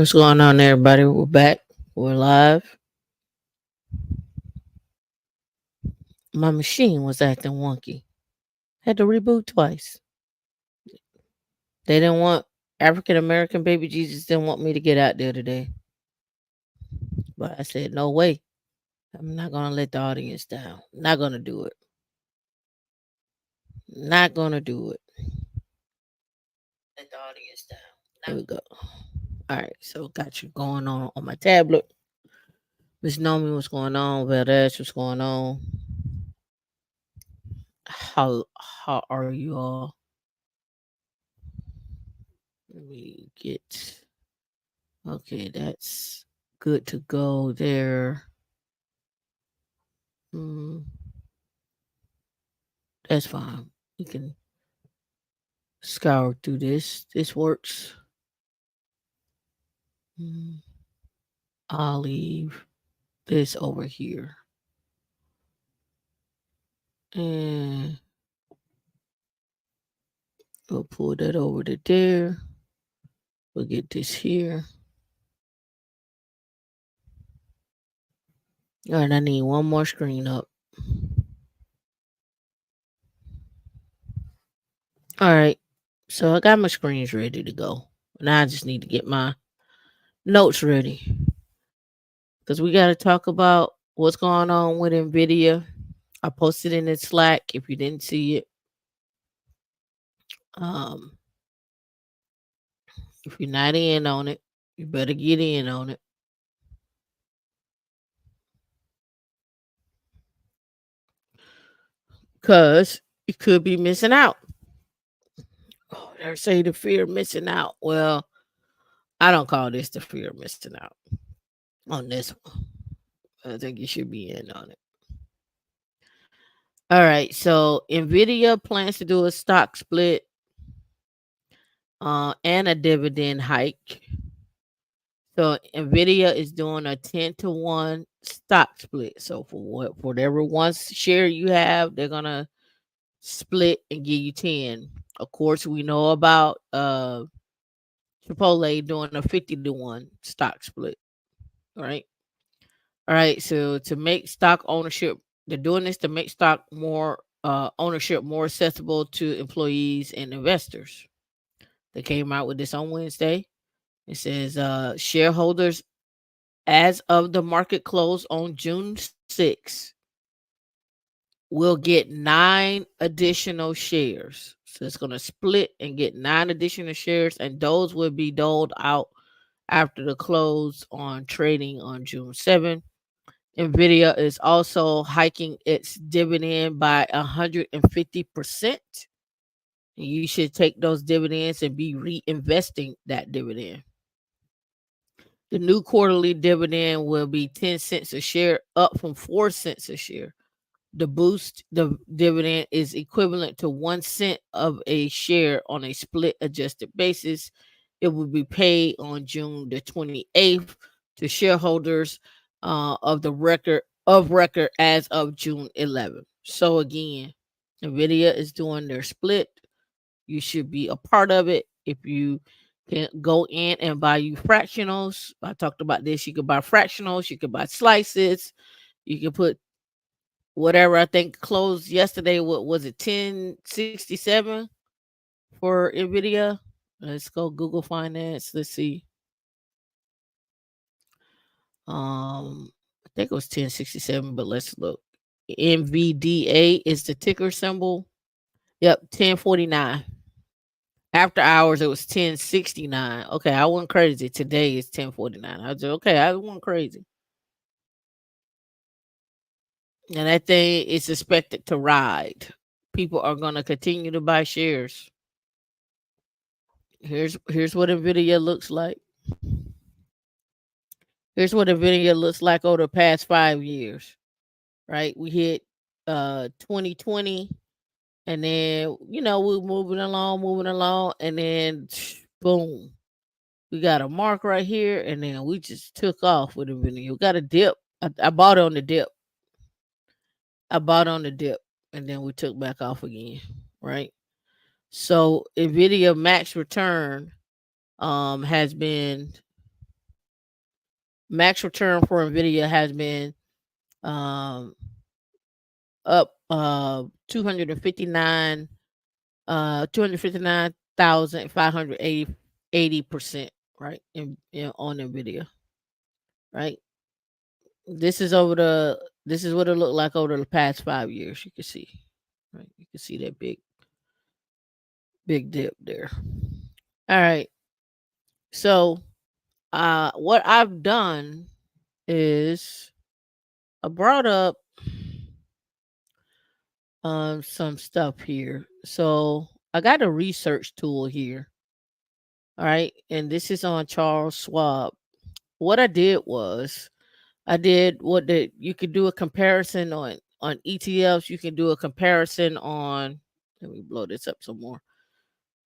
What's going on, everybody? We're back. We're live. My machine was acting wonky. Had to reboot twice. They didn't want African American baby Jesus didn't want me to get out there today. But I said, no way. I'm not gonna let the audience down. Not gonna do it. Not gonna do it. Let the audience down. There we go. All right, so got you going on my tablet. Miss Nomi, what's going on? Valdez, what's going on? How are you all? Let me get okay, that's good to go there. Mm, that's fine. We can scour through this. This works. Mm, I'll leave this over here. And we'll pull that over to there. We'll get this here. All right, I need one more screen up. All right, so I got my screens ready to go. Now I just need to get my notes ready because we got to talk about what's going on with Nvidia. I posted in the Slack if you didn't see it. Um, if you're not in on it, you better get in on it. Because you could be missing out. Oh, they say the fear of missing out. Well, I don't call this the fear of missing out on this one. I think you should be in on it. All right. So Nvidia plans to do a stock split and a dividend hike. So Nvidia is doing a 10-to-1 stock split. So for whatever one share you have, they're gonna split and give you 10. Of course, we know about Chipotle doing a 50-to-1 stock split. Right. All right. So to make stock ownership, they're doing this to make stock more ownership more accessible to employees and investors. They came out with this on Wednesday. It says shareholders as of the market close on June 6th will get 9 additional shares. So it's going to split and get 9 additional shares, and those will be doled out after the close on trading on June 7th. Nvidia is also hiking its dividend by 150%. You should take those dividends and be reinvesting that dividend. The new quarterly dividend will be 10 cents a share, up from 4 cents a share. The dividend is equivalent to 1 cent of a share on a split adjusted basis. It will be paid on June the 28th to shareholders of record as of June 11th. So again, Nvidia is doing their split. You should be a part of it. If you can go in and buy you fractionals, I talked about this. You could buy fractionals, you could buy slices, you can put whatever. I think closed yesterday. What was it? 1067 for Nvidia. Let's go Google Finance. Let's see. I think it was 1067, but let's look. NVDA is the ticker symbol. Yep, 1049. After hours, it was 1069. Okay, I went crazy. Today is 1049. I was okay. I went crazy. And that thing is expected to ride. People are going to continue to buy shares. Here's what Nvidia looks like. Here's what Nvidia looks like over the past 5 years. Right, we hit 2020, and then we're moving along, and then boom, we got a mark right here, and then we just took off with Nvidia. We got a dip. I bought on the dip. And then we took back off again. Right. So Nvidia max return has been Max return for Nvidia has been um up 259,580%, right? On Nvidia, right? This is over the this is what it looked like over the past 5 years. You can see, right? You can see that big dip there. All right. So what I've done is I brought up some stuff here. So I got a research tool here. All right. And this is on Charles Schwab. What I did was I did what the you could do a comparison on ETFs. You can do a comparison on, let me blow this up some more.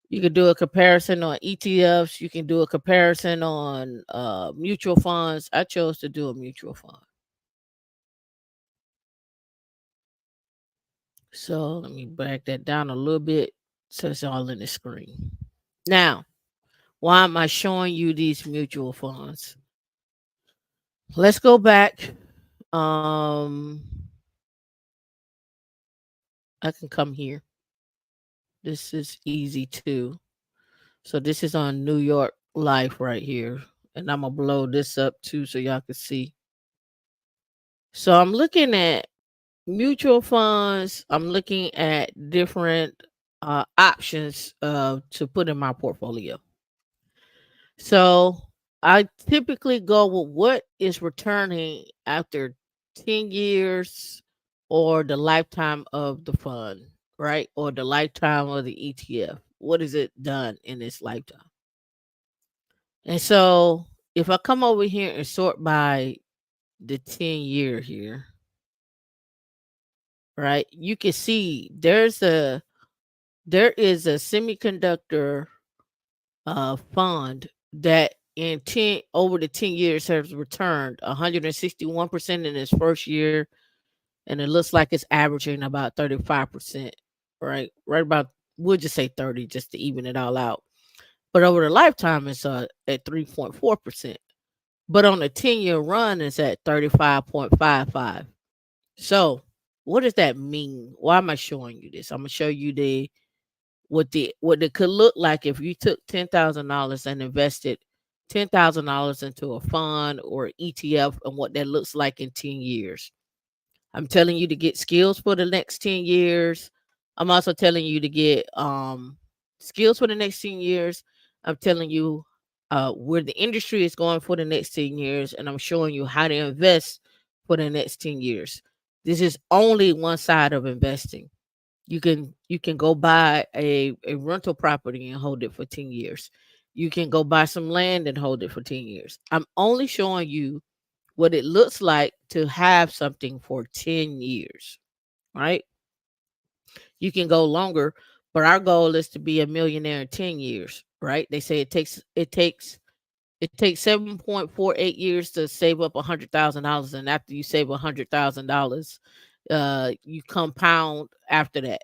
You could do a comparison on ETFs. You can do a comparison on mutual funds. I chose to do a mutual fund. So let me back that down a little bit so it's all in the screen. Now, why am I showing you these mutual funds? Let's go back. Um, I can come here. This is easy too. So this is on New York Life right here. And I'm gonna blow this up too so y'all can see. So I'm looking at mutual funds. I'm looking at different options to put in my portfolio. So I typically go with what is returning after 10 years or the lifetime of the fund, right? Or the lifetime of the ETF. What is it done in its lifetime? And so if I come over here and sort by the 10-year here, right? You can see there is a semiconductor fund that in 10 over the 10 years has returned 161% in its first year, and it looks like it's averaging about 35%, right about, we'll just say 30 just to even it all out. But over the lifetime it's at 3.4%, but on a 10-year run it's at 35.55. So what does that mean? Why am I showing you this? I'm gonna show you what it could look like if you took $10,000 and invested $10,000 into a fund or ETF, and what that looks like in 10 years. I'm telling you to get skills for the next 10 years. I'm also telling you to get skills for the next 10 years. I'm telling you where the industry is going for the next 10 years, and I'm showing you how to invest for the next 10 years. This is only one side of investing. You can go buy a rental property and hold it for 10 years. You can go buy some land and hold it for 10 years. I'm only showing you what it looks like to have something for 10 years, right? You can go longer, but our goal is to be a millionaire in 10 years, right? They say it takes 7.48 years to save up $100,000, and after you save $100,000, you compound after that.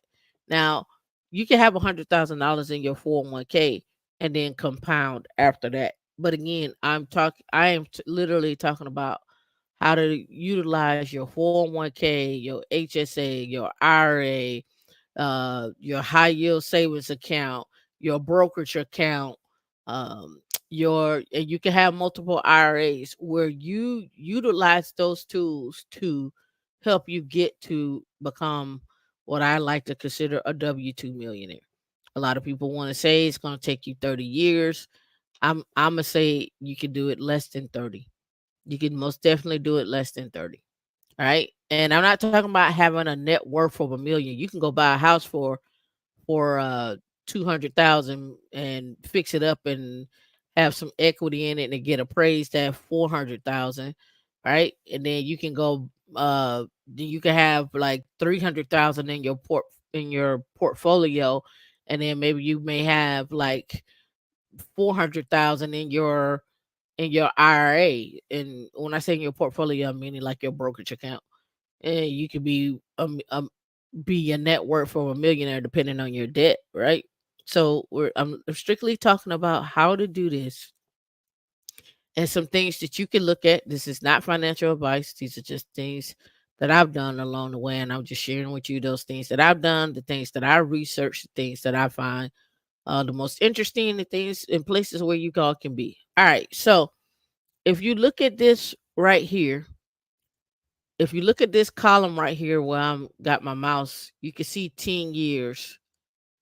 Now, you can have $100,000 in your 401k and then compound after that. But again, I am literally talking about how to utilize your 401k, your HSA, your IRA, your high yield savings account, your brokerage account, and you can have multiple IRAs where you utilize those tools to help you get to become what I like to consider a W-2 millionaire. A lot of people want to say it's going to take you 30 years. I'm gonna say you can do it less than 30. You can most definitely do it less than 30. All right. And I'm not talking about having a net worth of 1 million. You can go buy a house for 200,000 and fix it up and have some equity in it and get appraised at 400,000, right? And then you can go then you can have like 300,000 in your portfolio, and then maybe you may have like 400,000 in your IRA. And when I say in your portfolio, I'm meaning like your brokerage account. And you could be a net worth of a millionaire depending on your debt, right? So I'm strictly talking about how to do this and some things that you can look at. This is not financial advice. These are just things that I've done along the way, and I'm just sharing with you those things that I've done, the things that I researched, the things that I find the most interesting, the things in places where you all can be. All right, so if you look at this right here, if you look at this column right here where I'm got my mouse, you can see 10 years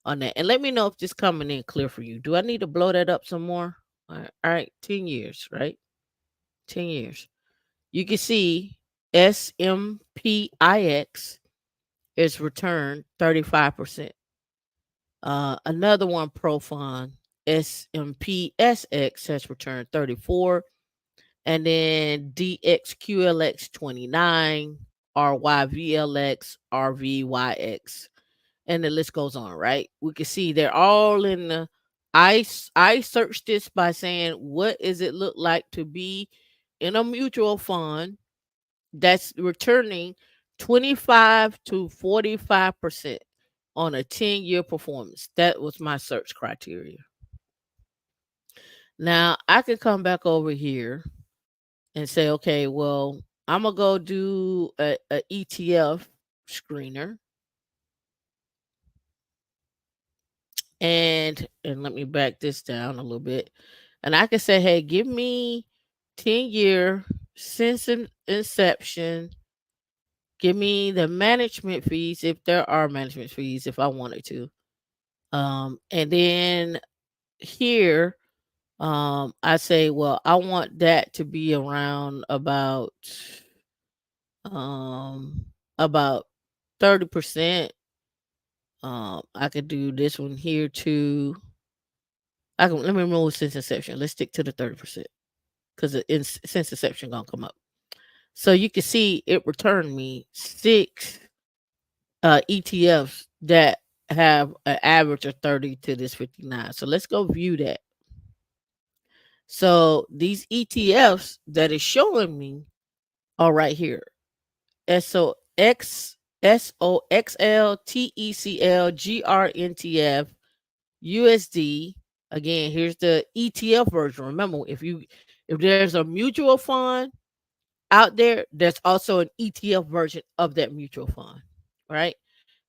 on that. And let me know if this coming in clear for you. Do I need to blow that up some more? All right, 10 years, right? 10 years. You can see SMPIX is returned 35%. Another one, Profund, SMPSX has returned 34, and then DXQLX 29, RYVLX, RVYX, and the list goes on, right? We can see they're all in the I searched this by saying what does it look like to be in a mutual fund that's returning 25 to 45% on a 10-year performance. That was my search criteria. Now I could come back over here and say, okay, well, I'm gonna go do a ETF screener, and let me back this down a little bit, and I can say, hey, give me 10-year since inception. Give me the management fees if there are management fees if I wanted to. And then here, I say, well, I want that to be around um about 30%. I could do this one here too. I can let me remove since inception. Let's stick to the 30% because since inception gonna come up. So you can see it returned me six ETFs that have an average of 30 to this 59. So let's go view that. So these ETFs that is showing me are right here. SOX, SOXL, TECL, GRNTF, USD. Again, here's the ETF version. Remember, if there's a mutual fund out there, there's also an ETF version of that mutual fund, right?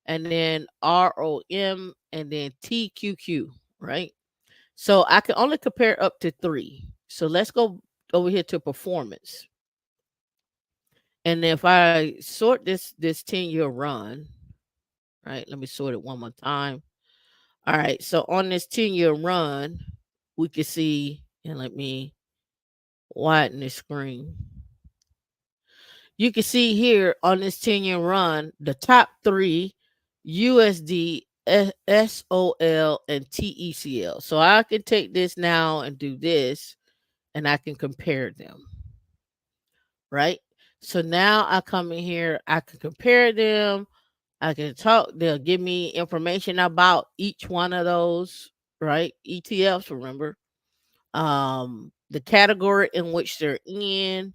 And then ROM and then TQQ, right? So I can only compare up to three. So let's go over here to performance. And if I sort this 10-year run, right? Let me sort it one more time. All right. So on this 10-year run, we can see, and let me widen the screen. You can see here on this 10-year run, the top three USD, SOL, and TECL. So I can take this now and do this, and I can compare them, right? So now I come in here, I can compare them. I can talk, they'll give me information about each one of those, right? ETFs, remember. The category in which they're in.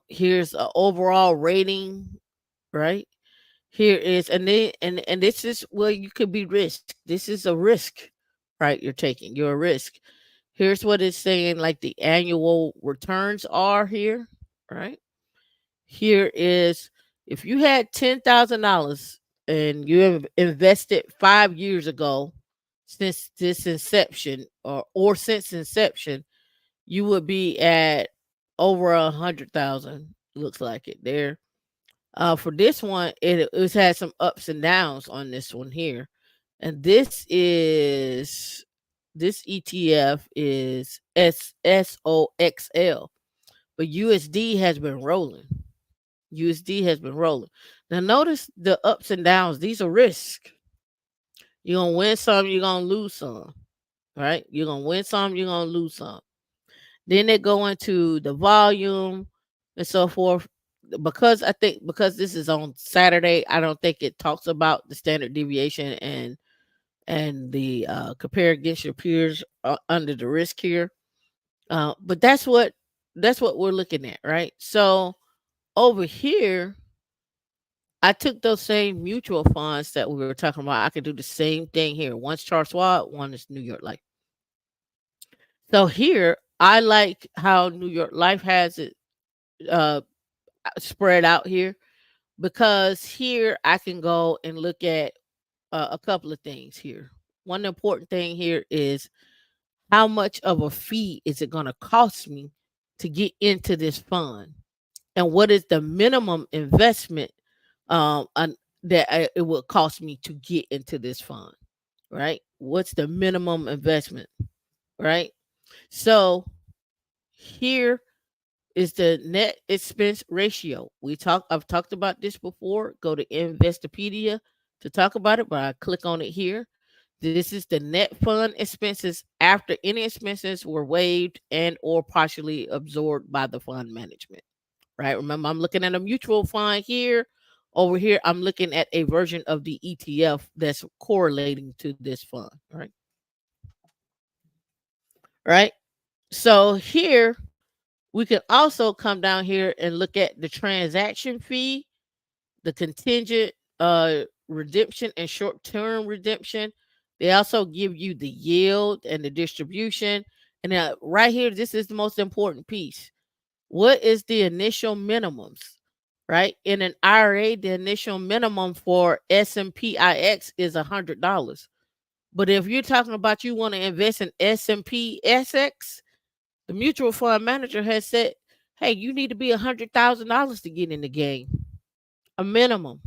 Here's an overall rating, right? Here is and this is where you could be risk. This is a risk, right? You're taking. You're a risk. Here's what it's saying, like the annual returns are here, right? Here is if you had $10,000 and you have invested 5 years ago, since this inception or since inception, you would be at over 100,000. Looks like it there. For this one, it's had some ups and downs on this one here, and this ETF is SSOXL, but USD has been rolling. USD has been rolling. Now notice the ups and downs. These are risks. You're gonna win some, you're gonna lose some. Right? You're gonna win some, you're gonna lose some. Then they go into the volume and so forth. Because this is on Saturday, I don't think it talks about the standard deviation and the compare against your peers under the risk here. But that's what we're looking at, right? So over here, I took those same mutual funds that we were talking about. I could do the same thing here. One's Charles Schwab, one is New York Life. So here I like how New York Life has it uh, spread out here, because here I can go and look at a couple of things here. One important thing here is how much of a fee is it going to cost me to get into this fund, and what is the minimum investment that it will cost me to get into this fund, right? What's the minimum investment, right? So here is the net expense ratio. I've talked about this before. Go to Investopedia to talk about it, but I click on it here. This is the net fund expenses after any expenses were waived and or partially absorbed by the fund management. Right? Remember, I'm looking at a mutual fund here. Over here, I'm looking at a version of the ETF that's correlating to this fund. Right. Right. So here we can also come down here and look at the transaction fee, the contingent redemption and short-term redemption. They also give you the yield and the distribution. And now right here, this is the most important piece. What is the initial minimums? Right? In an IRA, the initial minimum for S&P IX is $100. But if you're talking about you want to invest in S&P SX, the mutual fund manager has said, hey, you need to be $100,000 to get in the game. A minimum.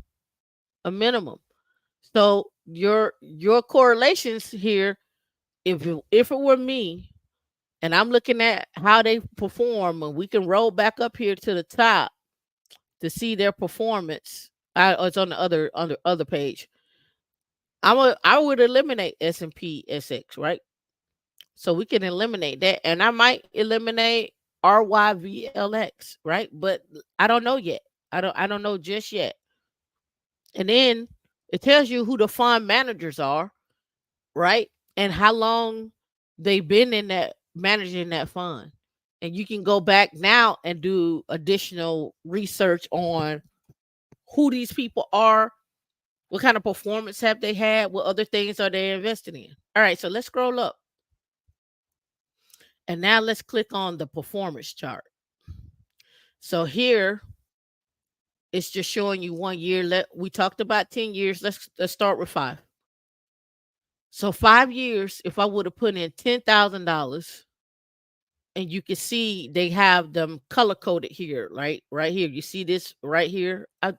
A minimum. So your correlations here, if it were me and I'm looking at how they perform, and we can roll back up here to the top to see their performance. It's on the other page. I would eliminate S&P SX, right? So we can eliminate that, and I might eliminate RYVLX, right? But I don't know yet. I don't know just yet. And then it tells you who the fund managers are, right? And how long they've been in that managing that fund. And you can go back now and do additional research on who these people are, what kind of performance have they had, what other things are they invested in. All right, so let's scroll up. And now let's click on the performance chart. So here it's just showing you 1 year. We talked about 10 years. Let's start with 5. So 5 years, if I would have put in $10,000, and you can see they have them color coded here, right here. You see this right here. I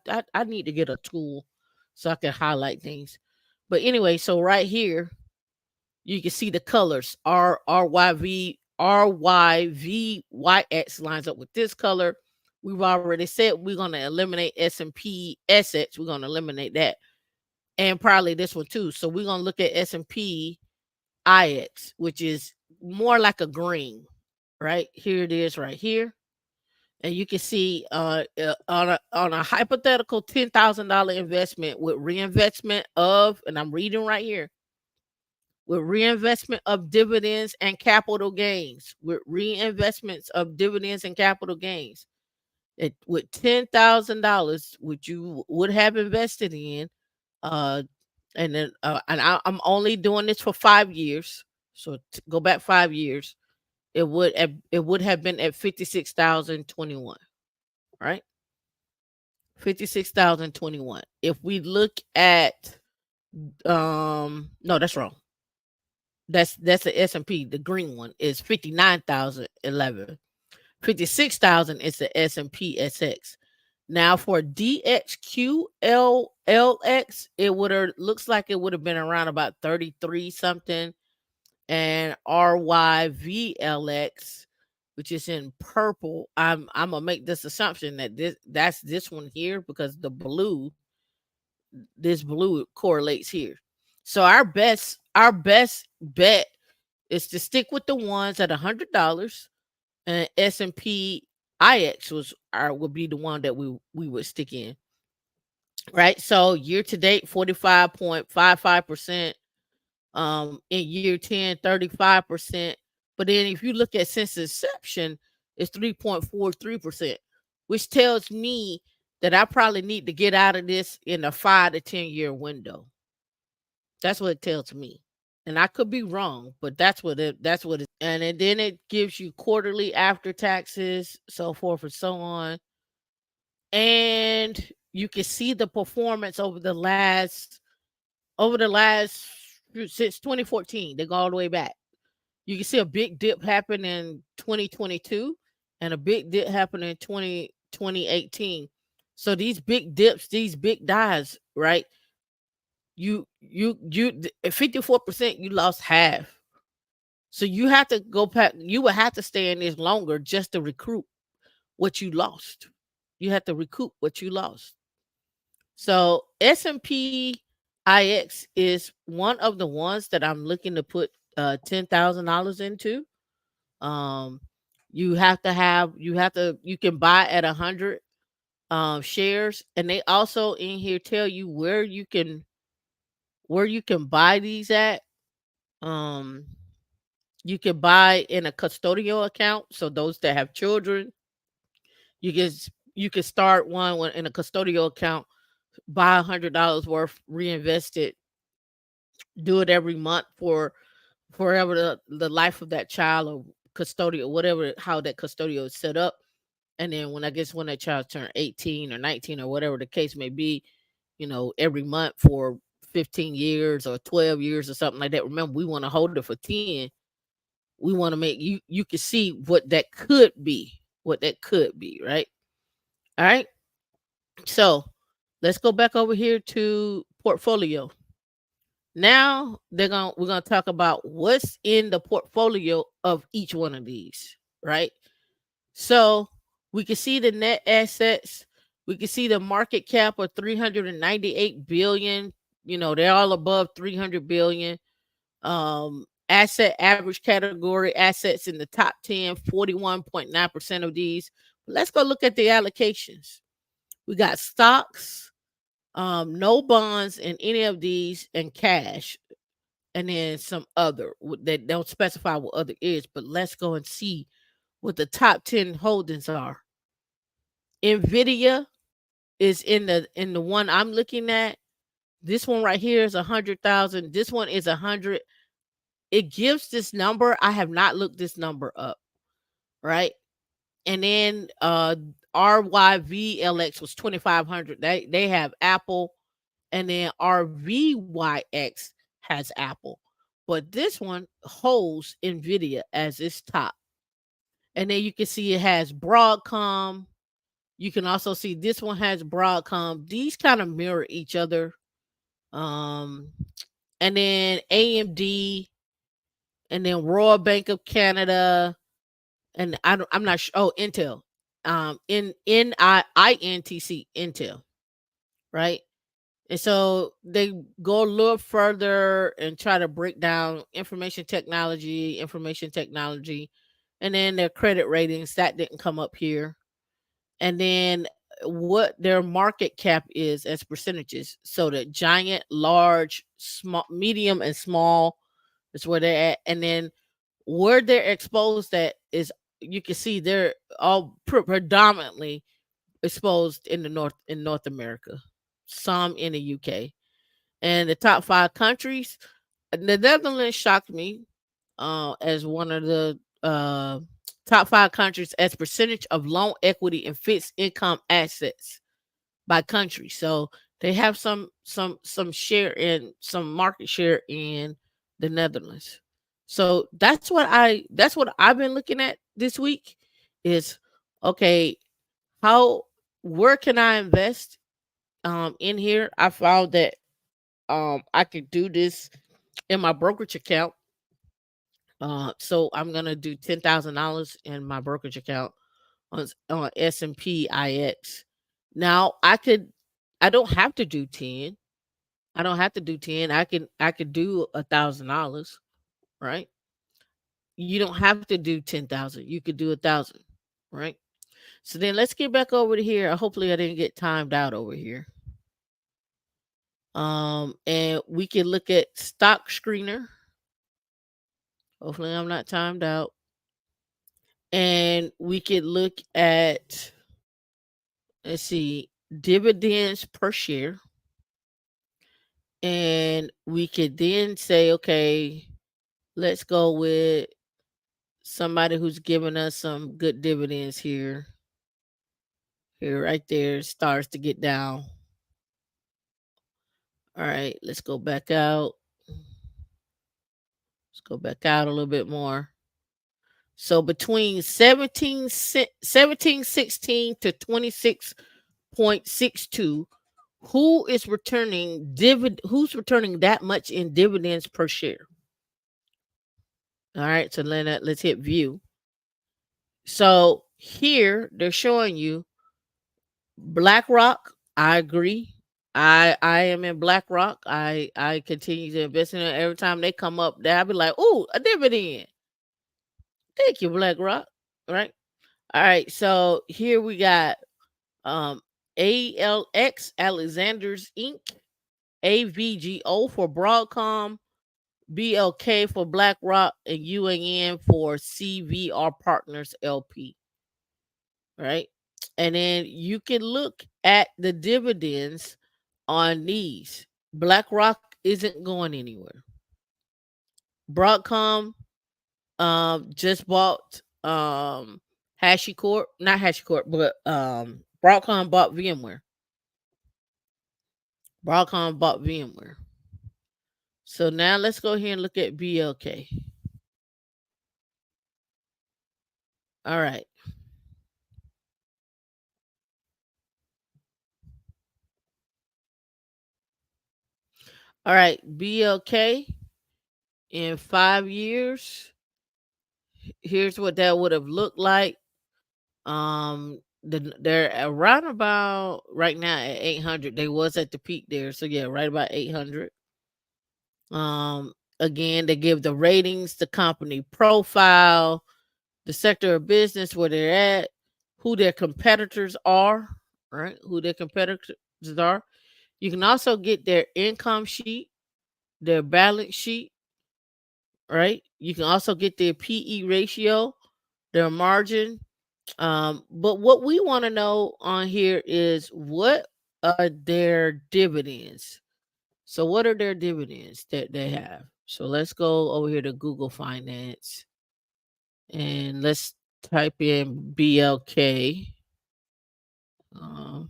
need to get a tool so I can highlight things. But anyway, so right here you can see the colors. RYVYX lines up with this color. We've already said we're going to eliminate S&P SX. We're going to eliminate that, and probably this one too. So we're going to look at S&P IX, which is more like a green. Right here it is, right here, and you can see on a hypothetical $10,000 investment with reinvestment of, and I'm reading right here, with reinvestment of dividends and capital gains, with reinvestments of dividends and capital gains, with $10,000, which you would have invested in, uh, I'm only doing this for 5 years, so go back 5 years. It would have been at 56,021, right? 56,021. If we look at no, that's wrong. That's the S&P. The green one is 59,011. 56,000 is the S&P SX. Now for DXQLLX, it would have looks like it would have been around about 33 something, and RYVLX, which is in purple. I'm gonna make this assumption that that's this one here, because this blue correlates here. So our best bet is to stick with the ones at $100, and S&P IX would be the one that we would stick in. Right. So year to date, 45.55%. In year 10, 35%. But then if you look at since inception, it's 3.43%, which tells me that I probably need to get out of this in a 5 to 10 year window. That's what it tells me. and I could be wrong, but that's what it, and then it gives you quarterly after taxes, so forth and so on. And you can see the performance over the last since 2014. They go all the way back. You can see a big dip happen in 2022 and a big dip happen in 2018. So these big dips, these big dives, right? You 54%, you lost half. So you have to go back, you would have to stay in this longer just to recruit what you lost. You have to recoup what you lost. So S&P IX is one of the ones that I'm looking to put $10,000 into. Um, you can buy at 100 shares, and they also in here tell you where you can buy these at. Um, you can buy in a custodial account. So those that have children, you can start in a custodial account, buy $100 worth, reinvest it, do it every month for forever the life of that child, or custodial, whatever, how that custodial is set up. And then when that child turn 18 or 19 or whatever the case may be, every month for 15 years or 12 years or something like that. Remember, we want to hold it for 10. We want to make you can see what that could be, right? All right. So let's go back over here to portfolio. Now we're gonna talk about what's in the portfolio of each one of these, right? So we can see the net assets. We can see the market cap of 398 billion. They're all above 300 billion. Asset average category assets in the top 10, 41.9% of these. Let's go look at the allocations. We got stocks, no bonds in any of these, and cash, and then some other that don't specify what other is. But let's go and see what the top 10 holdings are. Nvidia is in the one I'm looking at. This one right here is 100,000. This one is 100. It gives this number. I have not looked this number up, right? And then RYVLX was 2,500. They have Apple, and then RVYX has Apple. But this one holds Nvidia as its top. And then you can see it has Broadcom. You can also see this one has Broadcom. These kind of mirror each other. Um, and then AMD, and then Royal Bank of Canada, and I'm not sure. Oh, Intel. INTC, Intel, right? And so they go a little further and try to break down information technology, and then their credit ratings that didn't come up here. And then what their market cap is as percentages. So the giant, large, small, medium, and small is where they're at. And then where they're exposed at is, you can see they're all predominantly exposed in North America, some in the UK. And the top 5 countries, the Netherlands shocked me as one of the top 5 countries as percentage of loan equity and fixed income assets by country. So they have some market share in the Netherlands. So that's what I've been looking at this week is, okay, how where can I invest in here? I found that I could do this in my brokerage account. So I'm gonna do $10,000 in my brokerage account on S&P IX. Now I don't have to do 10. I don't have to do 10. I could do $1,000, right? You don't have to do 10,000. You could do 1,000, right? So then let's get back over to here. Hopefully I didn't get timed out over here. And we can look at stock screener. Hopefully I'm not timed out. And we could look at, let's see, dividends per share. And we could then say, okay, let's go with somebody who's giving us some good dividends here. Here, right there, starts to get down. All right, let's go back out. Let's go back out a little bit more. So between 1716 to 26.62, who's returning that much in dividends per share? All right, so let's hit view. So here they're showing you BlackRock. I agree. I am in BlackRock. I continue to invest in it. Every time they come up, there I'll be like, "Ooh, a dividend." Thank you, BlackRock. Right. All right. So here we got um ALX Alexander's Inc. AVGO for Broadcom, BLK for BlackRock, and UAN for CVR Partners LP. Right. And then you can look at the dividends on these. BlackRock isn't going anywhere. Broadcom just bought HashiCorp, not HashiCorp, but Broadcom bought VMware. Broadcom bought VMware. So now let's go here and look at BLK. All right. All right, BLK in 5 years. Here's what that would have looked like. They're around about right now at 800. They was at the peak there, so yeah, right about 800. Again, they give the ratings, the company profile, the sector of business where they're at, who their competitors are, right? Who their competitors are. You can also get their income sheet, their balance sheet, right? You can also get their PE ratio, their margin. But what we want to know on here is what are their dividends? So what are their dividends that they have? So let's go over here to Google Finance and let's type in BLK. Um,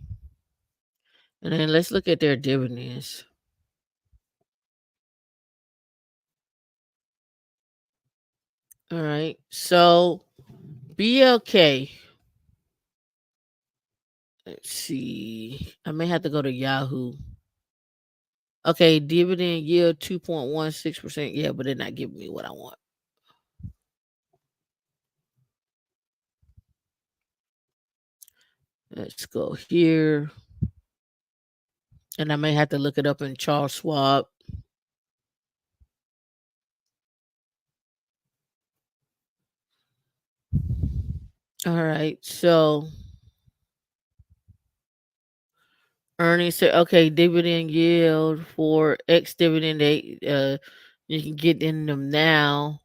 and then let's look at their dividends. All right. So BLK. Let's see. I may have to go to Yahoo. Okay, dividend yield 2.16%. Yeah, but they're not giving me what I want. Let's go here. And I may have to look it up in Charles Schwab. All right. So earnings say okay, dividend yield for X dividend you can get in them now.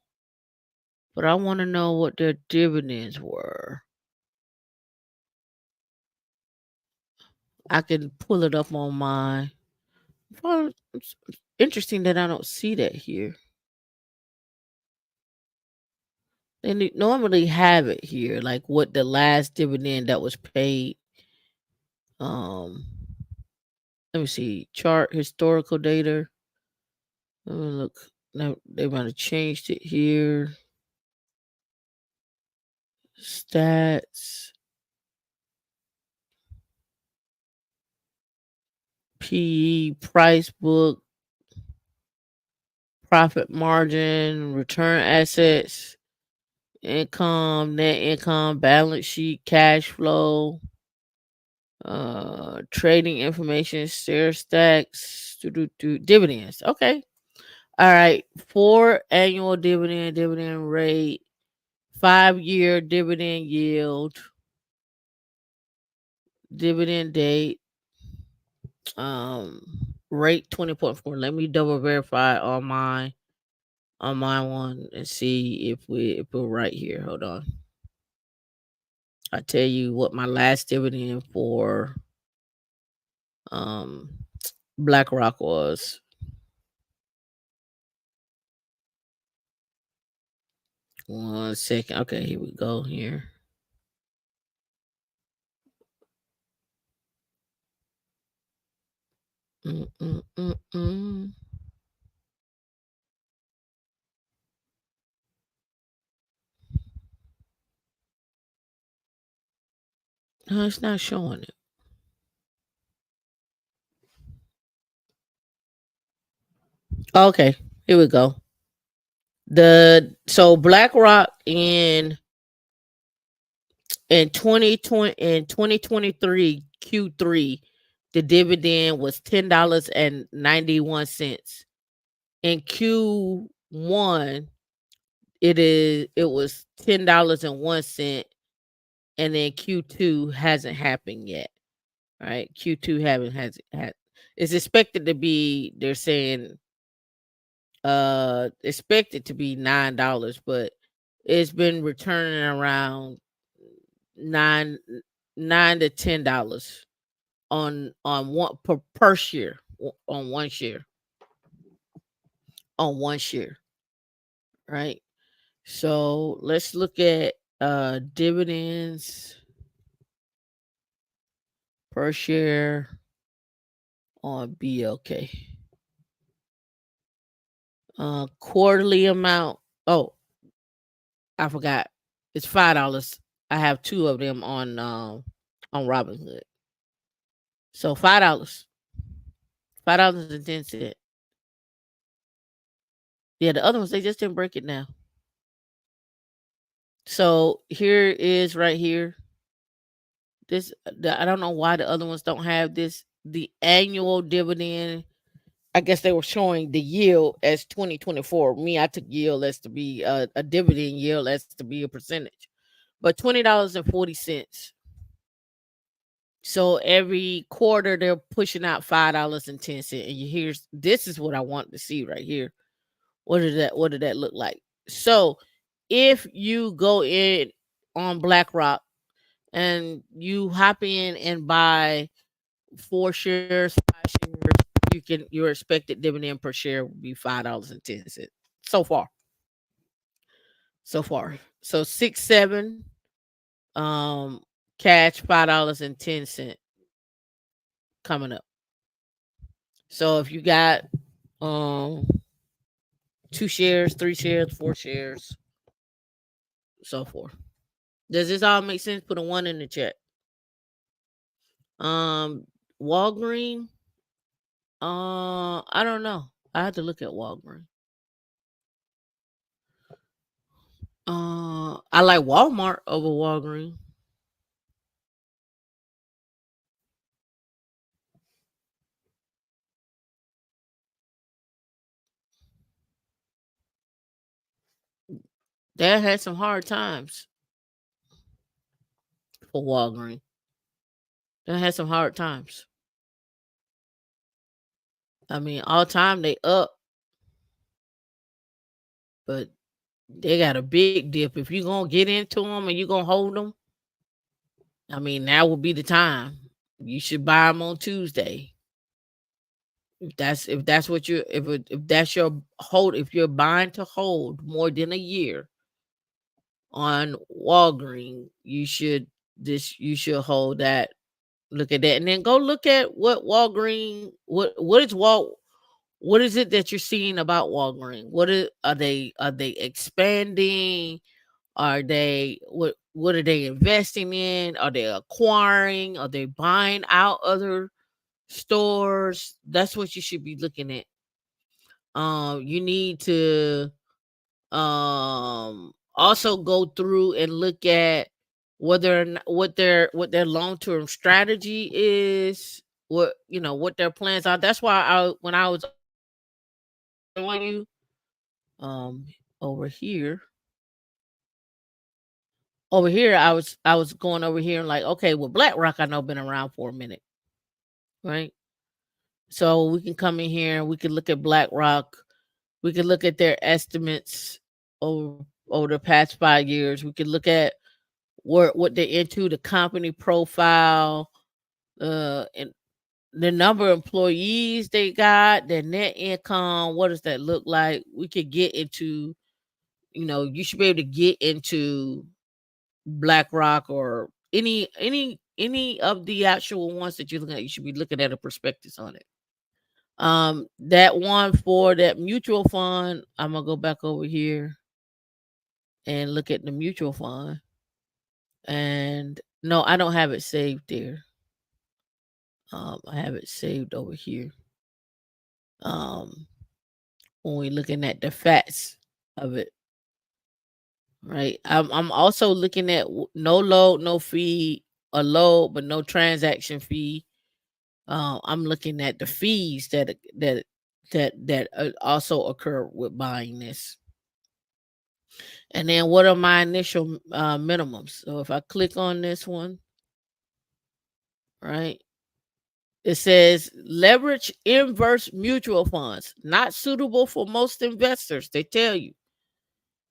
But I want to know what their dividends were. I can pull it up on my well, it's interesting that I don't see that here. They normally have it here, like what the last dividend that was paid. Um, let me see chart historical data. Let me look. No, they might have changed it here. Stats, PE, price book, profit margin, return assets, income, net income, balance sheet, cash flow, trading information, share stacks, dividends. Okay. All right. 4 annual dividend rate, 5 year dividend yield, dividend date, um, rate 20.4. Let me double verify on my one and see if we're right here. Hold on. I tell you what my last dividend for um BlackRock was. One second. Okay, here we go. Here. Mm, mm, mm, mm. No, it's not showing it. Okay, here we go. BlackRock in 2023 Q3, the dividend was $10.91. In Q1, it was $10.01, and then Q2 hasn't happened yet. Right? Q2 haven't has had it's expected to be, they're saying, expected to be $9, but it's been returning around nine $9 to $10 on one per share, on one share, right? So let's look at dividends per share on BLK. Quarterly amount. Oh, I forgot. It's $5. I have two of them on Robinhood. So $5.10. Yeah, the other ones, they just didn't break it now. So here is right here. I don't know why the other ones don't have this. The annual dividend. I guess they were showing the yield as 2024. Me, I took yield as to be a dividend yield as to be a percentage. But $20.40. So every quarter they're pushing out $5.10. And here's this is what I want to see right here. What did that look like? So if you go in on BlackRock and you hop in and buy 4 shares, 5 shares, your expected dividend per share would be $5.10. So far. So far. So 6, 7, um, cash $5.10 coming up. So if you got um 2 shares, 3 shares, 4 shares, so forth. Does this all make sense? Put a one in the chat. Um, Walgreen. I don't know. I have to look at Walgreen. I like Walmart over Walgreen. They had some hard times for Walgreen. They had some hard times. I mean, all time they up, but they got a big dip. If you gonna get into them and you gonna hold them, I mean, now would be the time. You should buy them on Tuesday. If that's what you if that's your hold, if you're buying to hold more than a year on Walgreen, you should hold that. Look at that, and then go look at what Walgreen what is it that you're seeing about Walgreens? Are they expanding? What are they investing in? Are they acquiring? Are they buying out other stores? That's what you should be looking at. You need to also go through and look at whether or not, what their long-term strategy is, what their plans are. That's why when I was on you um over here I was going over here and like, okay, well, BlackRock I know been around for a minute, right? So we can come in here and we can look at BlackRock. We can look at their estimates over the past 5 years. We can look at what they're into, the company profile, and the number of employees they got, their net income. What does that look like? We could get into, you should be able to get into BlackRock or any of the actual ones that you're looking at. You should be looking at a prospectus on it. That one for that mutual fund, I'm gonna go back over here and look at the mutual fund. And no, I don't have it saved there. I have it saved over here. Um, when we're looking at the facts of it, right? I'm also looking at no load, no fee, a load but no transaction fee. I'm looking at the fees that also occur with buying this. And then what are my initial minimums? So if I click on this one, right, it says leverage inverse mutual funds, not suitable for most investors. They tell you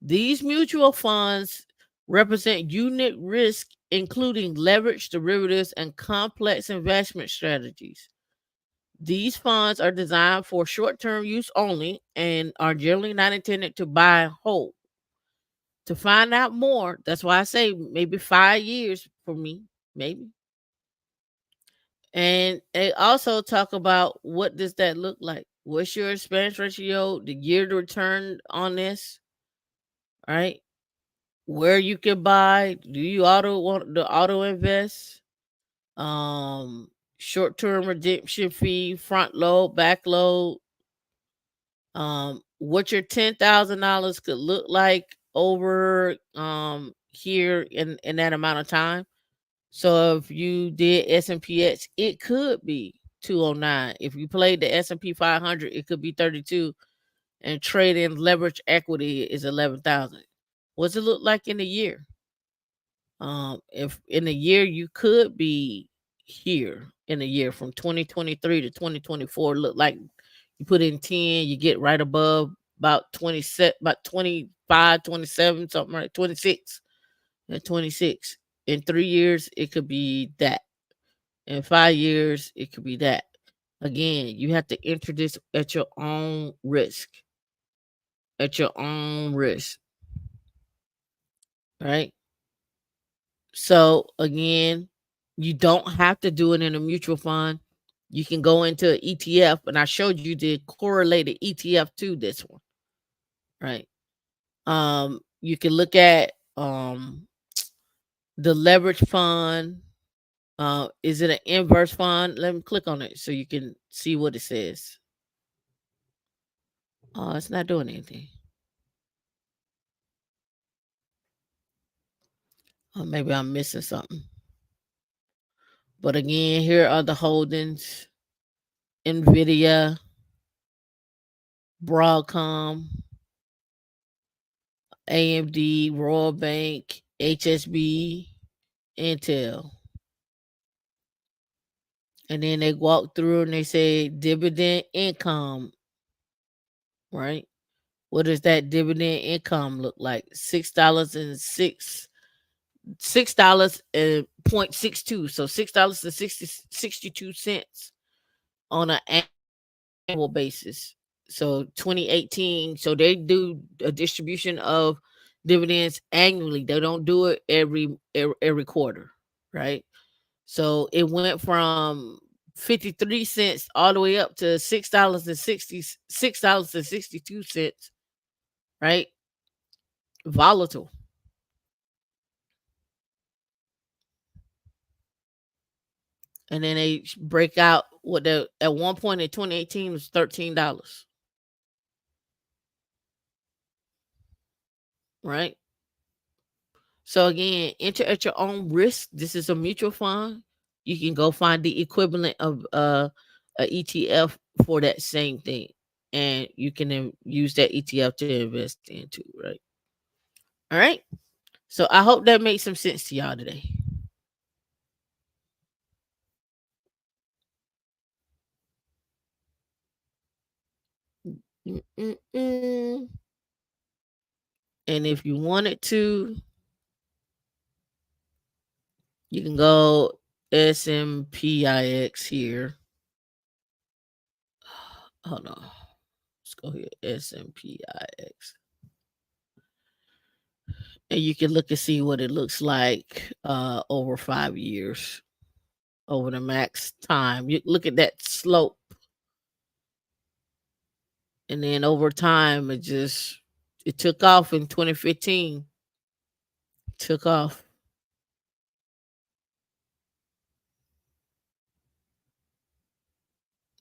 these mutual funds represent unit risk, including leverage derivatives and complex investment strategies. These funds are designed for short term use only and are generally not intended to buy and hold. To find out more, that's why I say maybe 5 years for me, maybe. And they also talk about what does that look like? What's your expense ratio, the year to return on this, right? Where you can buy, do you want the auto invest? Um, Short term redemption fee, front load, back load, what your $10,000 could look like over here in that amount of time. So if you did S&Px, it could be 209. If you played the S&P 500, it could be 32, and trading leverage equity is 11,000. What's it look like in a year? If in a year you could be here in a year from 2023 to 2024, look like you put in 10, you get right above about 20 set, about 25, 27, something like 26. At 26. In 3 years, it could be that. In 5 years, it could be that. Again, you have to enter this at your own risk. At your own risk. Right? So again, you don't have to do it in a mutual fund. You can go into an ETF, and I showed you the correlated ETF to this one. Right? You can look at the leverage fund. Is it an inverse fund? Let me click on it so you can see what it says. Oh, it's not doing anything. Maybe I'm missing something. But again, here are the holdings: Nvidia, Broadcom, AMD, Royal Bank, HSB, Intel. And then they walk through and they say dividend income, right? What does that dividend income look like? $6 and 0.62. So $6.62 on an annual basis. So 2018. So they do a distribution of dividends annually. They don't do it every quarter, right? So it went from 53 cents all the way up to $6.62, right? Volatile. And then they break out what the at one point in 2018 was $13, right? So again, enter at your own risk. This is a mutual fund. You can go find the equivalent of a ETF for that same thing, and you can then use that ETF to invest into, right? All right. So I hope that makes some sense to y'all today. Mm-mm-mm. And if you wanted to, you can go SMPIX here. Hold on. Let's go here. SMPIX. and you can look and see what it looks like over 5 years, over the max time. You look at that slope, and then over time, it took off in 2015. Took off,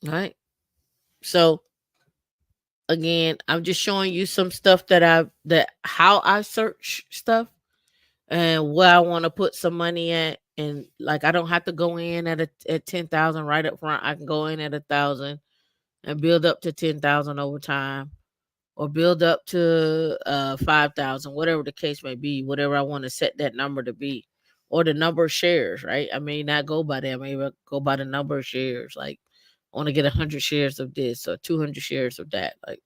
right? So again, I'm just showing you some stuff that how I search stuff and where I want to put some money at. And like I don't have to go in at 10,000 right up front. I can go in at 1,000 and build up to 10,000 over time, or build up to 5,000, whatever the case may be, whatever I want to set that number to be, or the number of shares. Right? I may not go by that. I may go by the number of shares. Like I want to get 100 shares of this or 200 shares of that. Like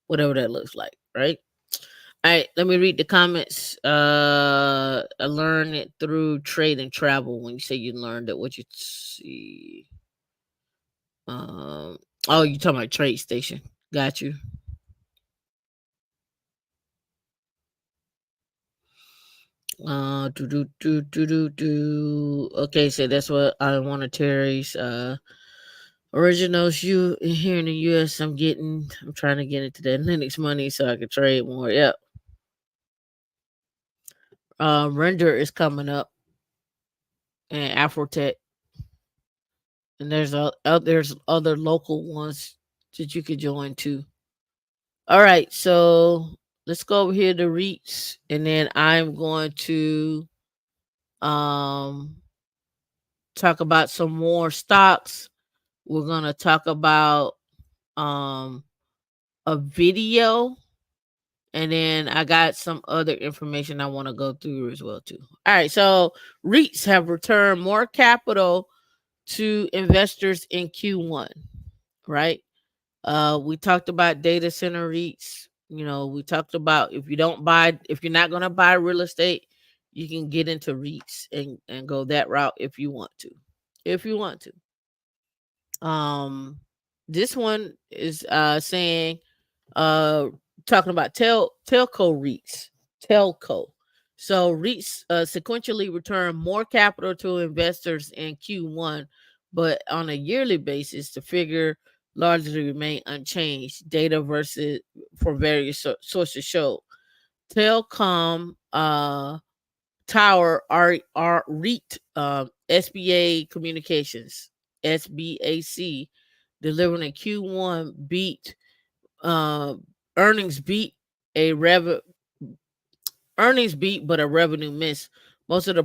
whatever that looks like. Right? All right, let me read the comments. I learned it through trade and travel. When you say you learned it, what you see? Um, oh, you talking about trade station? Got you. Do. Okay, so that's what I want to Terry's originals. You here in the U.S. I'm trying to get into that Linux money so I can trade more. Yep. Render is coming up, and Afrotech. And there's other local ones that you could join too. All right, so let's go over here to REITs, and then I'm going to um talk about some more stocks. We're gonna talk about um a video, and then I got some other information I want to go through as well too. All right, so REITs have returned more capital to investors in Q1, right? We talked about data center REITs. We talked about if you're not going to buy real estate, you can get into REITs and go that route if you want to. If you want to. This one is saying uh talking about telco REITs. Telco. So REITs sequentially return more capital to investors in Q1, but on a yearly basis, the figure largely remain unchanged. Data versus for various sources show telecom tower REIT SBA Communications SBAC delivering a Q1 beat uh, earnings beat a rev earnings beat, but a revenue miss. Most of the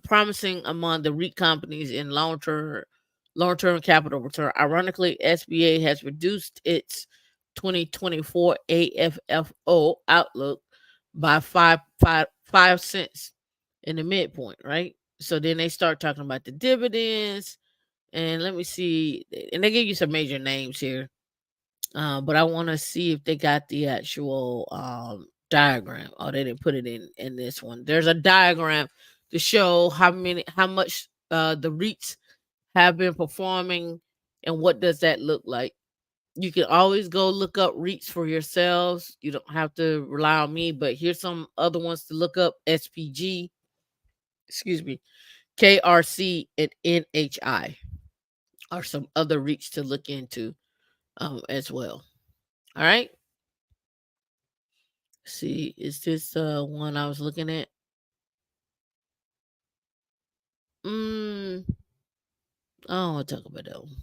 promising among the REIT companies in long term capital return. Ironically, SBA has reduced its 2024 AFFO outlook by five cents in the midpoint, right? So then they start talking about the dividends, and let me see, and they give you some major names here. But I want to see if they got the actual diagram. Oh, they didn't put it in this one. There's a diagram to show how much the REITs have been performing, and what does that look like. You can always go look up REITs for yourselves. You don't have to rely on me, but here's some other ones to look up: SPG, excuse me, KRC, and NHI are some other REITs to look into as well. All right. See, is this one I was looking at? I don't want to talk about that one.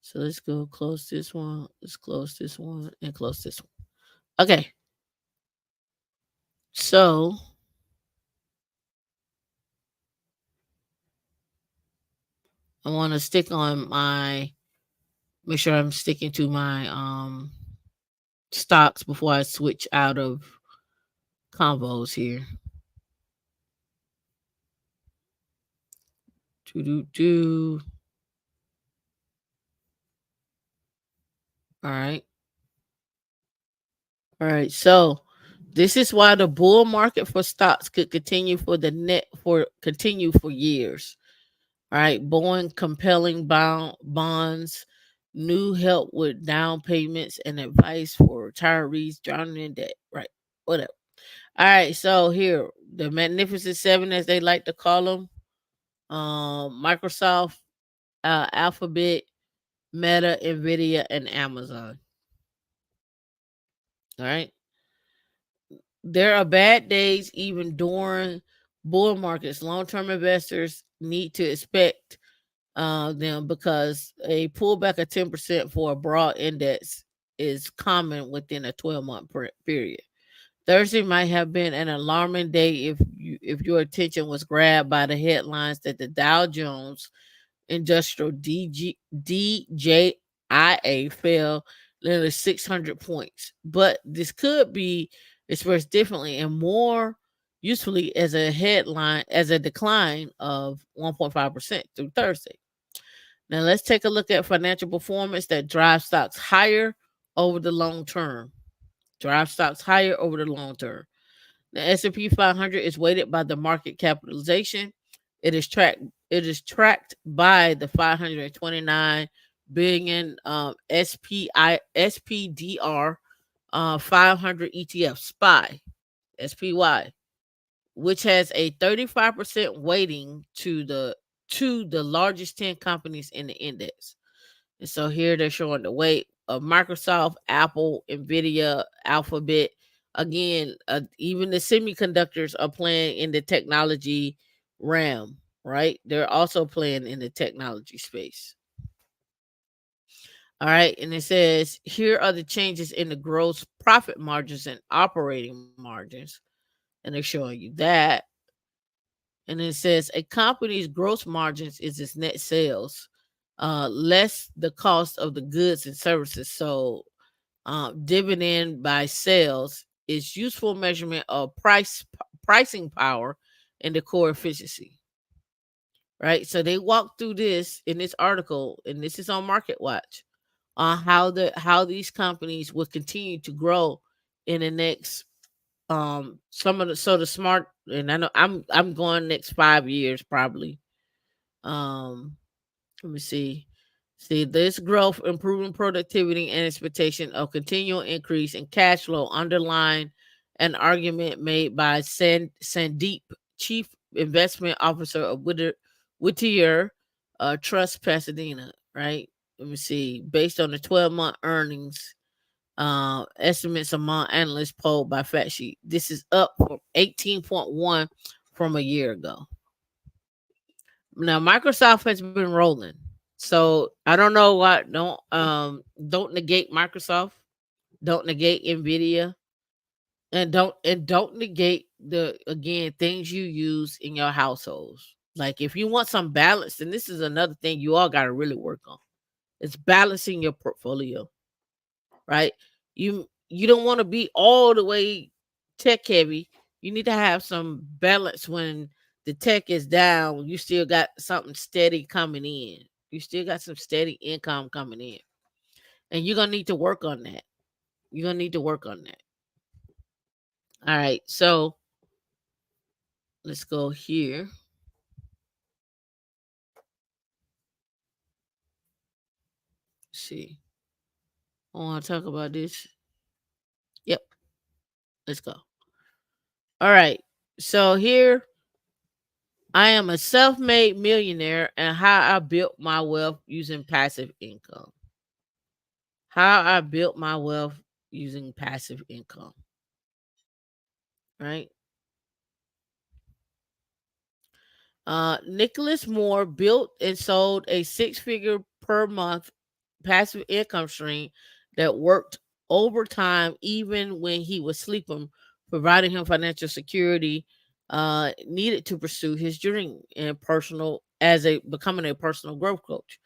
So let's go close this one. Let's close this one and close this one. Okay. So I want to make sure I'm sticking to my stocks before I switch out of combos here. Do. All right. All right. So this is why the bull market for stocks could continue for years. All right, Boeing compelling bonds, new help with down payments and advice for retirees drowning in debt. Right, whatever. All right, so here the Magnificent Seven, as they like to call them: Microsoft, Alphabet, Meta, Nvidia, and Amazon. All right, there are bad days even during bull markets. Long-term investors need to expect them because a pullback of 10% for a broad index is common within a 12-month period. Thursday might have been an alarming day if your attention was grabbed by the headlines that the Dow Jones Industrial DJIA fell nearly 600 points. But this could be expressed differently and more usefully as a headline, as a decline of 1.5% through Thursday. Now let's take a look at financial performance that drives stocks higher over the long term. Drive stocks higher over the long term. The S&P 500 is weighted by the market capitalization. It is tracked. It is tracked by the 529 billion SPDR 500 ETF SPY, which has a 35% weighting to the largest 10 companies in the index. And so here they're showing the weight of Microsoft, Apple, Nvidia, Alphabet. Again, even the semiconductors are playing in the technology realm, right? They're also playing in the technology space. All right. And it says here are the changes in the gross profit margins and operating margins. And they're showing you that. And it says a company's gross margins is its net sales, less the cost of the goods and services. So dividend by sales is useful measurement of pricing power and the core efficiency. Right. So they walk through this in this article, and this is on Market Watch, on how these companies will continue to grow in the next some of the so the smart, and I know I'm going next 5 years probably. Um Let me see. See, this growth, improving productivity, and expectation of continual increase in cash flow underline an argument made by Sandeep, Chief Investment Officer of Whittier Trust Pasadena, right? Let me see. Based on the 12-month earnings estimates among analysts polled by FactSheet, this is up from 18.1 from a year ago. Now Microsoft has been rolling. So I don't know what don't negate Microsoft, don't negate Nvidia, and don't negate the again things you use in your households. Like if you want some balance, and this is another thing you all gotta really work on. It's balancing your portfolio, right? You don't want to be all the way tech heavy. You need to have some balance when the tech is down. You still got something steady coming in. You still got some steady income coming in. And you're gonna need to work on that. You're gonna need to work on that. All right, so let's go here. See. I want to talk about this. Yep, let's go. All right. So here I am a self-made millionaire and how I built my wealth using passive income. How I built my wealth using passive income, right? Nicholas Moore built and sold a six-figure per month passive income stream that worked overtime even when he was sleeping, providing him financial security needed to pursue his dream and personal as a becoming a personal growth coach.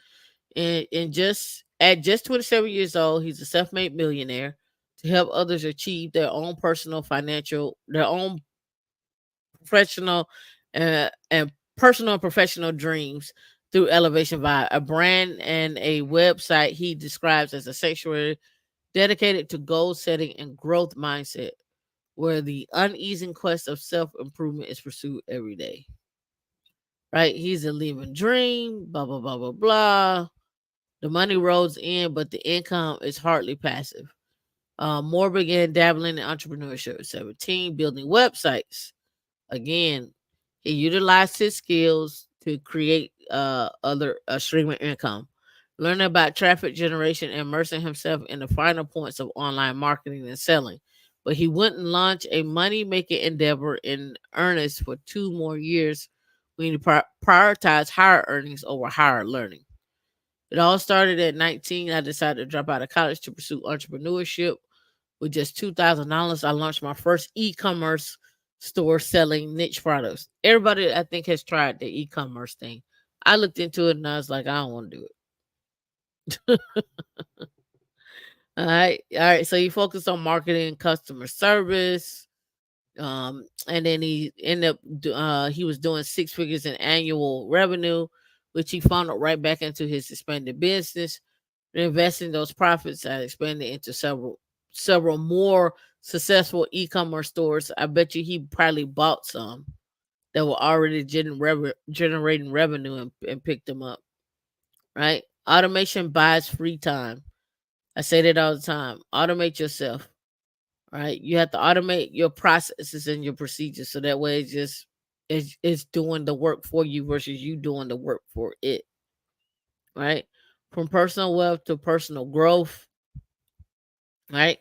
And just at just 27 years old, he's a self-made millionaire to help others achieve their own their own professional and personal and professional dreams through Elevation Vibe, a brand and a website he describes as a sanctuary dedicated to goal setting and growth mindset, where the uneasy quest of self improvement is pursued every day. Right? He's a living dream, blah, blah, blah, blah, blah. The money rolls in, but the income is hardly passive. Moore began dabbling in entrepreneurship at 17, building websites. Again, he utilized his skills to create other streaming income, learning about traffic generation, and immersing himself in the finer points of online marketing and selling. But he wouldn't launch a money making endeavor in earnest for 2 more years when he prioritized higher earnings over higher learning. It all started at 19. I decided to drop out of college to pursue entrepreneurship. With just $2,000, I launched my first e-commerce store selling niche products. Everybody, I think, has tried the e-commerce thing. I looked into it and I was like, I don't want to do it. All right, all right. So he focused on marketing, customer service, and then he ended up. He was doing 6 figures in annual revenue, which he funneled right back into his expanded business. Reinvesting those profits, I expanded into several more successful e-commerce stores. I bet you he probably bought some that were already generating revenue and picked them up. Right? Automation buys free time. I say that all the time. Automate yourself. Right? You have to automate your processes and your procedures so that way it's doing the work for you versus you doing the work for it. Right? From personal wealth to personal growth. Right?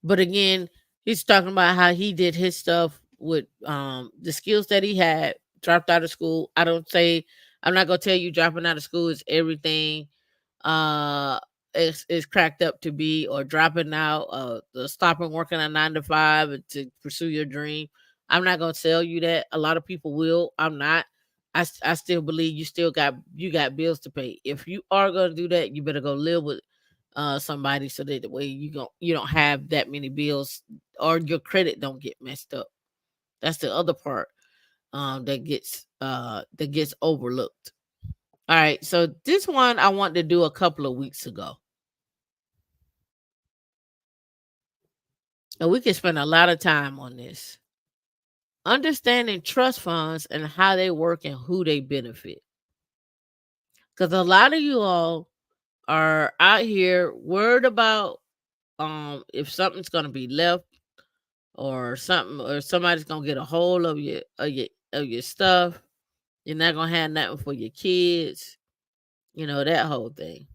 But again, he's talking about how he did his stuff with the skills that he had, dropped out of school. I'm not gonna tell you dropping out of school is everything uh is cracked up to be, or dropping out, stopping working a 9 to 5 and to pursue your dream. I'm not gonna tell you that. A lot of people will. I'm not. I still believe you got bills to pay. If you are gonna do that, you better go live with somebody so that the way you don't have that many bills or your credit don't get messed up. That's the other part that gets overlooked. All right, so this one I wanted to do a couple of weeks ago, and we can spend a lot of time on this. Understanding trust funds and how they work and who they benefit, because a lot of you all are out here worried about if something's going to be left, or something, or somebody's gonna get a hold of your stuff. You're not gonna have nothing for your kids. That whole thing.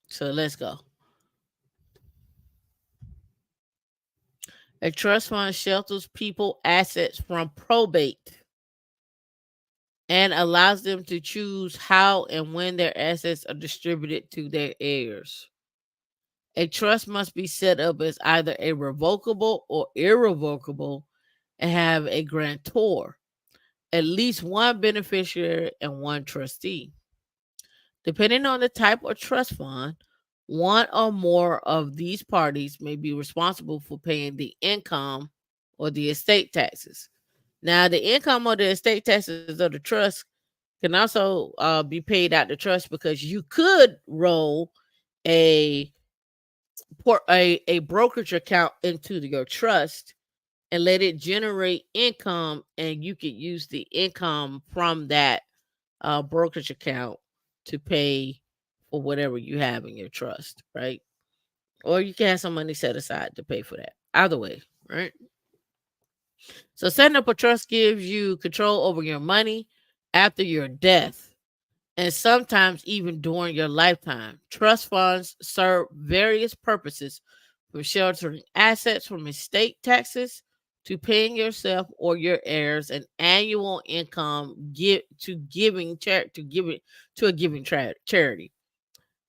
So let's go. A trust fund shelters people assets from probate and allows them to choose how and when their assets are distributed to their heirs. A trust must be set up as either a revocable or irrevocable and have a grantor, at least one beneficiary, and one trustee. Depending on the type of trust fund, one or more of these parties may be responsible for paying the income or the estate taxes. Now, the income or the estate taxes of the trust can also be paid out to trust, because you could roll a a brokerage account into your trust and let it generate income, and you could use the income from that brokerage account to pay for whatever you have in your trust, right? Or you can have some money set aside to pay for that. Either way, right? So setting up a trust gives you control over your money after your death, and sometimes even during your lifetime. Trust funds serve various purposes, from sheltering assets from estate taxes to paying yourself or your heirs an annual income, giving to a giving charity.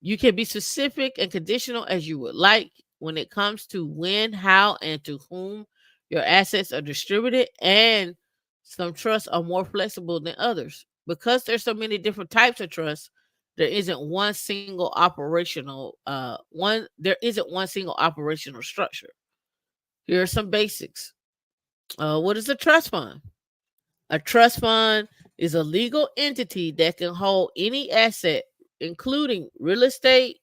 You can be specific and conditional as you would like when it comes to when, how, and to whom your assets are distributed, and some trusts are more flexible than others. Because there's so many different types of trusts, there isn't one single operational structure. Here are some basics. What is a trust fund? A trust fund is a legal entity that can hold any asset, including real estate,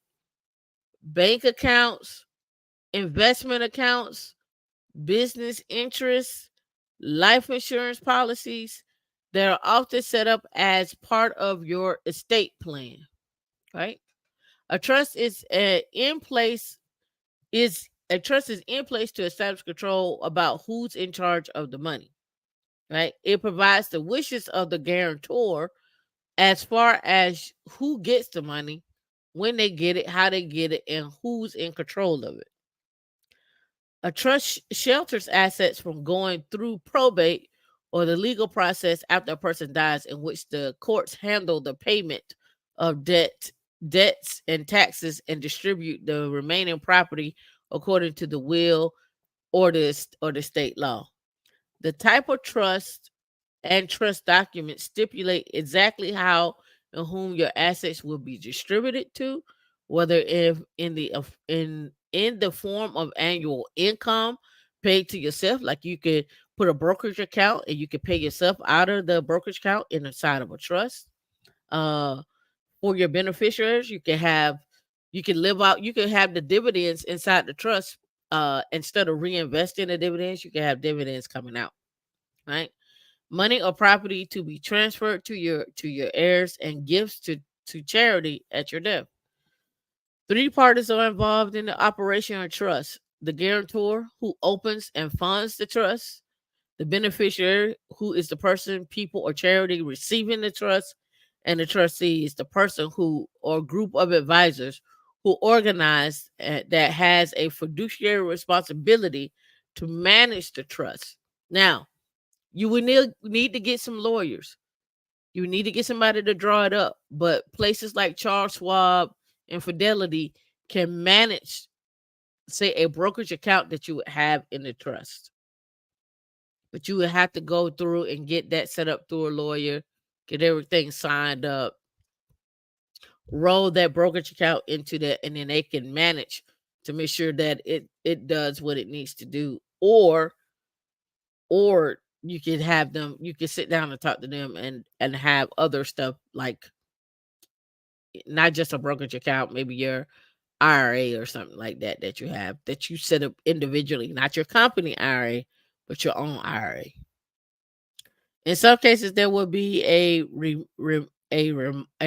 bank accounts, investment accounts, business interests, life insurance policies, that are often set up as part of your estate plan, right? A trust is in place is a trust is in place to establish control about who's in charge of the money, right? It provides the wishes of the guarantor as far as who gets the money, when they get it, how they get it, and who's in control of it. A trust shelters assets from going through probate or the legal process after a person dies, in which the courts handle the payment of debts and taxes and distribute the remaining property according to the will or the state law. The type of trust and trust documents stipulate exactly how and whom your assets will be distributed to, whether if in the form of annual income paid to yourself, like you could put a brokerage account and you could pay yourself out of the brokerage account in the side of a trust. Uh, for your beneficiaries, you can live out, you can have the dividends inside the trust. Instead of reinvesting the dividends, you can have dividends coming out, right? Money or property to be transferred to your heirs and gifts to charity at your death. Three parties are involved in the operation of trust: the guarantor, who opens and funds the trust; the beneficiary, who is the person, people, or charity receiving the trust; and the trustee is the person who or group of advisors who organize that has a fiduciary responsibility to manage the trust. Now, you would need to get some lawyers. You need to get somebody to draw it up. But places like Charles Schwab and Fidelity can manage, say, a brokerage account that you would have in the trust. But you would have to go through and get that set up through a lawyer, get everything signed up, roll that brokerage account into that, and then they can manage to make sure that it does what it needs to do. Or you could have them, you could sit down and talk to them and have other stuff, like not just a brokerage account, maybe your IRA or something like that that you have, that you set up individually, not your company IRA, but your own IRA. In some cases, there will be a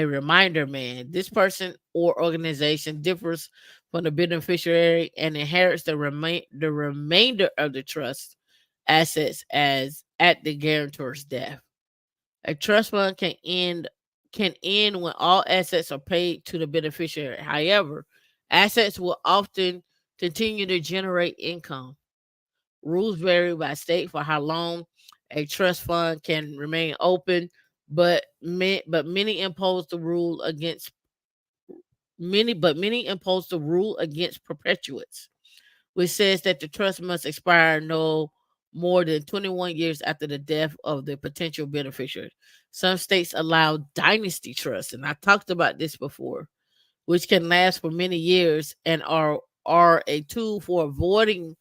reminder man. This person or organization differs from the beneficiary and inherits the remainder of the trust assets as at the guarantor's death. A trust fund can end when all assets are paid to the beneficiary. However, assets will often continue to generate income. Rules vary by state for how long a trust fund can remain open, but many impose the rule against many impose the rule against perpetuates, which says that the trust must expire no more than 21 years after the death of the potential beneficiary. Some states allow dynasty trusts, and I talked about this before, which can last for many years and are a tool for avoiding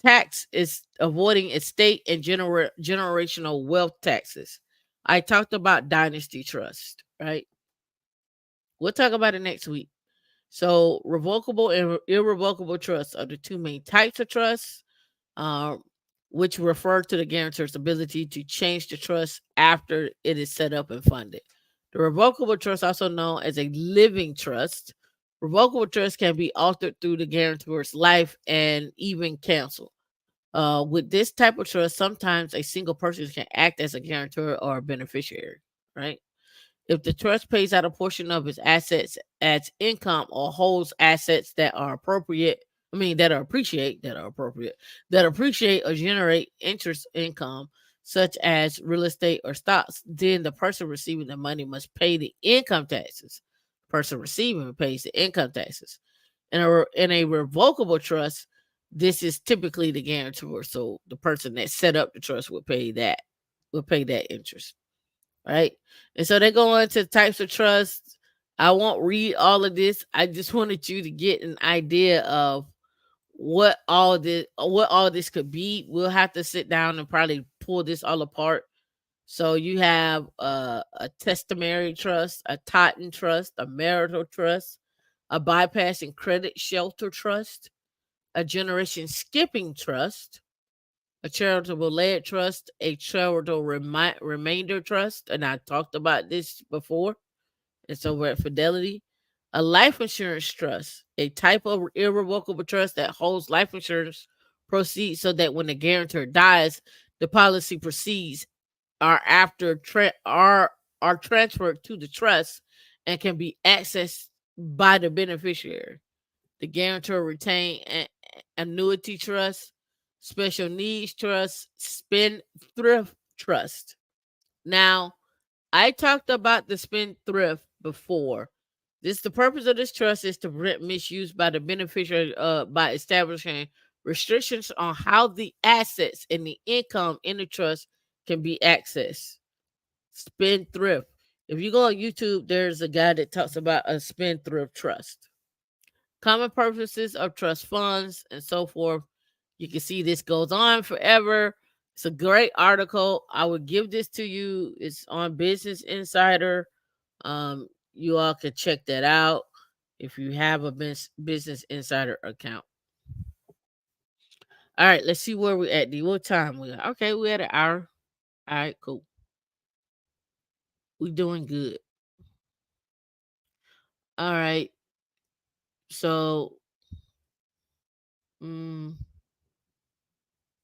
estate and generational wealth taxes. I talked about dynasty trust, right? We'll talk about it next week. So, revocable and irrevocable trusts are the two main types of trusts, uh, which refer to the guarantor's ability to change the trust after it is set up and funded. The revocable trust, also known as a living trust, revocable trust can be altered through the guarantor's life and even canceled. With this type of trust, sometimes a single person can act as a guarantor or a beneficiary, right? If the trust pays out a portion of its assets as income or holds assets that are appropriate, I mean, that appreciate or generate interest income, such as real estate or stocks, then the person receiving the money must pay the income taxes. The person receiving pays the income taxes. In a revocable trust, this is typically the guarantor. So the person that set up the trust would pay that interest, right? And so they go into types of trust. I won't read all of this. I just wanted you to get an idea of what all this could be. We'll have to sit down and probably pull this all apart. So you have a testamentary trust, a Totten trust, a marital trust, a bypassing credit shelter trust, a generation skipping trust, a charitable led trust, a charitable remainder trust, and I talked about this before. It's over at Fidelity. A life insurance trust, a type of irrevocable trust that holds life insurance proceeds so that when the guarantor dies, the policy proceeds are are transferred to the trust and can be accessed by the beneficiary. The guarantor retain annuity trust, special needs trust, spendthrift trust. Now, I talked about the spendthrift before. The purpose of this trust is to prevent misuse by the beneficiary by establishing restrictions on how the assets and the income in the trust can be accessed. Spendthrift. If you go on YouTube, there's a guy that talks about a spendthrift trust. Common purposes of trust funds and so forth. You can see this goes on forever. It's a great article. I would give this to you. It's on Business Insider. You all can check that out if you have a Business Insider account. All right, let's see where we at. D, what time we at? Okay, we at an hour. All right, cool. We doing good. All right. So, mm,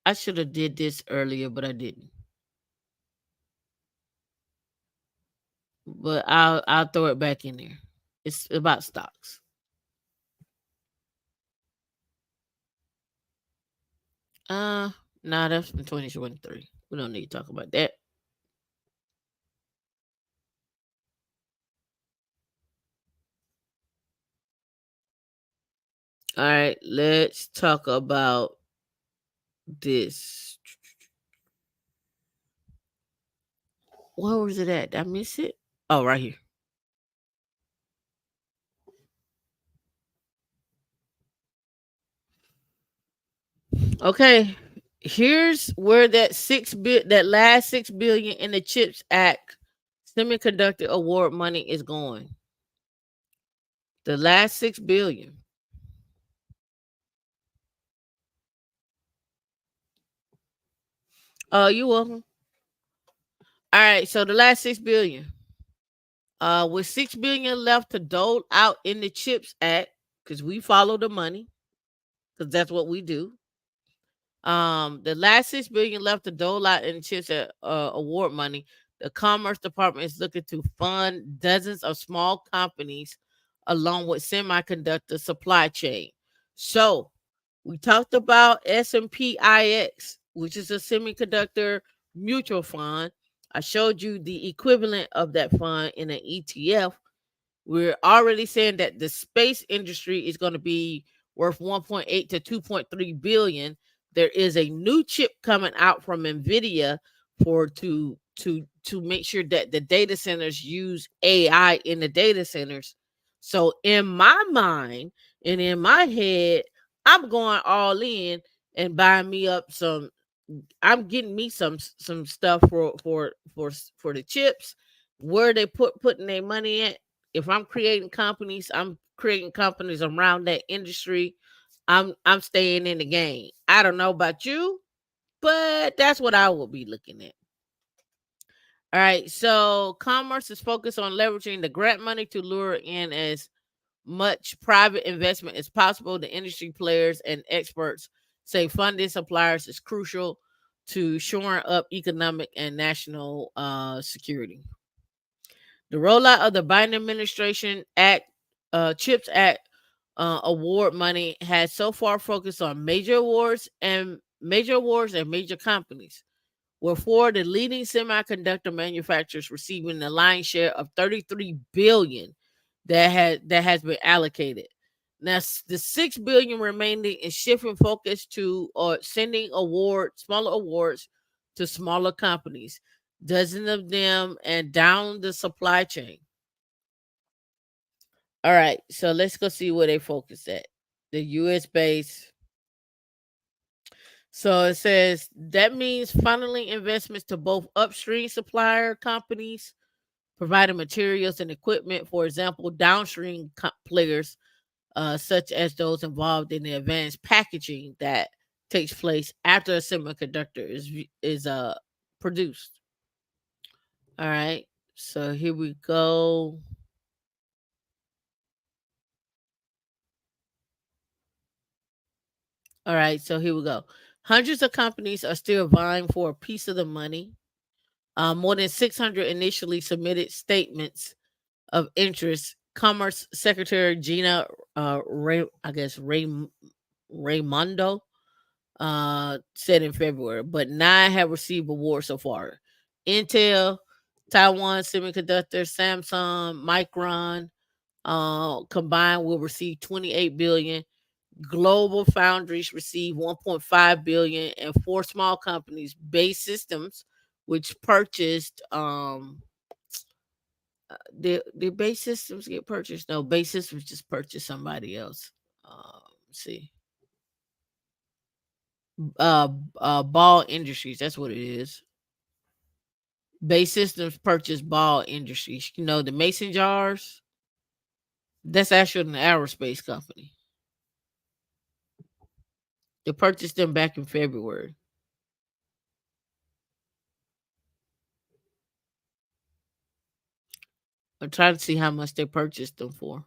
I should have did this earlier, but I didn't. But I'll throw it back in there. It's about stocks. Uh, nah, that's from 2023. We don't need to talk about that. All right, let's talk about this. Where was it at? Did I miss it? Oh, right here. Okay, here's where that last 6 billion in the Chips Act Semiconductor Award money is going. The last 6 billion. Oh, you welcome. All right, so the last 6 billion. With 6 billion left to dole out in the Chips Act, because we follow the money, because that's what we do. The last 6 billion left to dole out in the Chips Act award money. The Commerce Department is looking to fund dozens of small companies along with semiconductor supply chain. So we talked about SMPIX, which is a semiconductor mutual fund. I showed you the equivalent of that fund in an ETF. We're already saying that the space industry is going to be worth 1.8 to 2.3 billion. There is a new chip coming out from Nvidia for to make sure that the data centers use AI in the data centers. So in my mind and in my head, I'm going all in and buying me up some. I'm getting me some stuff for the chips. Where they putting their money at? If I'm creating companies, I'm creating companies around that industry. I'm staying in the game. I don't know about you, but that's what I will be looking at. All right. So commerce is focused on leveraging the grant money to lure in as much private investment as possible. The industry players and experts say funding suppliers is crucial to shoring up economic and national security. The rollout of the Biden administration Act, CHIPS Act award money has so far focused on major awards and major companies, with four of the leading semiconductor manufacturers receiving the lion's share of 33 billion that has been allocated. Now, the 6 billion remaining is shifting focus to or sending smaller awards to smaller companies, dozens of them, and down the supply chain. All right, so let's go see where they focus at. The U.S. base. So it says that means funneling investments to both upstream supplier companies providing materials and equipment, for example, downstream players such as those involved in the advanced packaging that takes place after a semiconductor is produced. All right, so here we go. All right, so here we go. Hundreds of companies are still vying for a piece of the money. More than 600 initially submitted statements of interest. Commerce Secretary Gina Raimondo said in February, but 9 have received awards so far. Intel, Taiwan Semiconductor, Samsung, Micron, combined will receive 28 billion. Global Foundries received 1.5 billion, and 4 small companies, Base Systems, which purchased did Base Systems get purchased? No, Base Systems just purchased somebody else. Let's see. Ball Industries, that's what it is. Base Systems purchased Ball Industries. You know, the mason jars, that's actually an aerospace company. They purchased them back in February. I'm trying to see how much they purchased them for.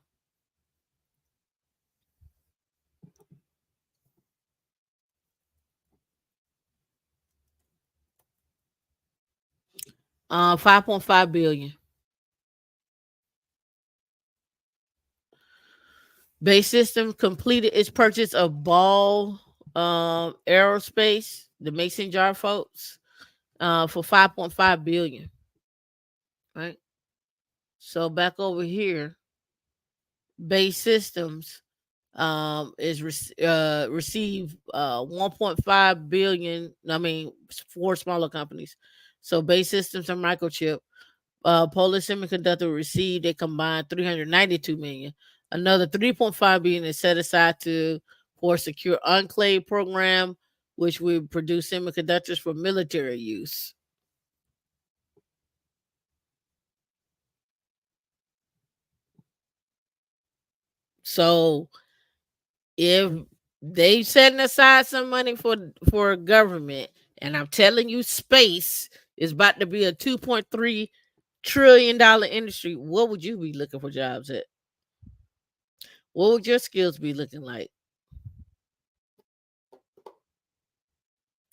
5.5 billion. Base Systems completed its purchase of Ball Aerospace, the mason jar folks, for 5.5 billion. Right. So back over here, Base Systems receive 1.5 billion. I mean, 4 smaller companies. So Base Systems and Microchip, Polish Semiconductor received a combined 392 million. Another 3.5 billion is set aside to for secure enclave program, which will produce semiconductors for military use. So if they setting aside some money for government, and I'm telling you, space is about to be a $2.3 trillion industry, what would you be looking for jobs at? What would your skills be looking like?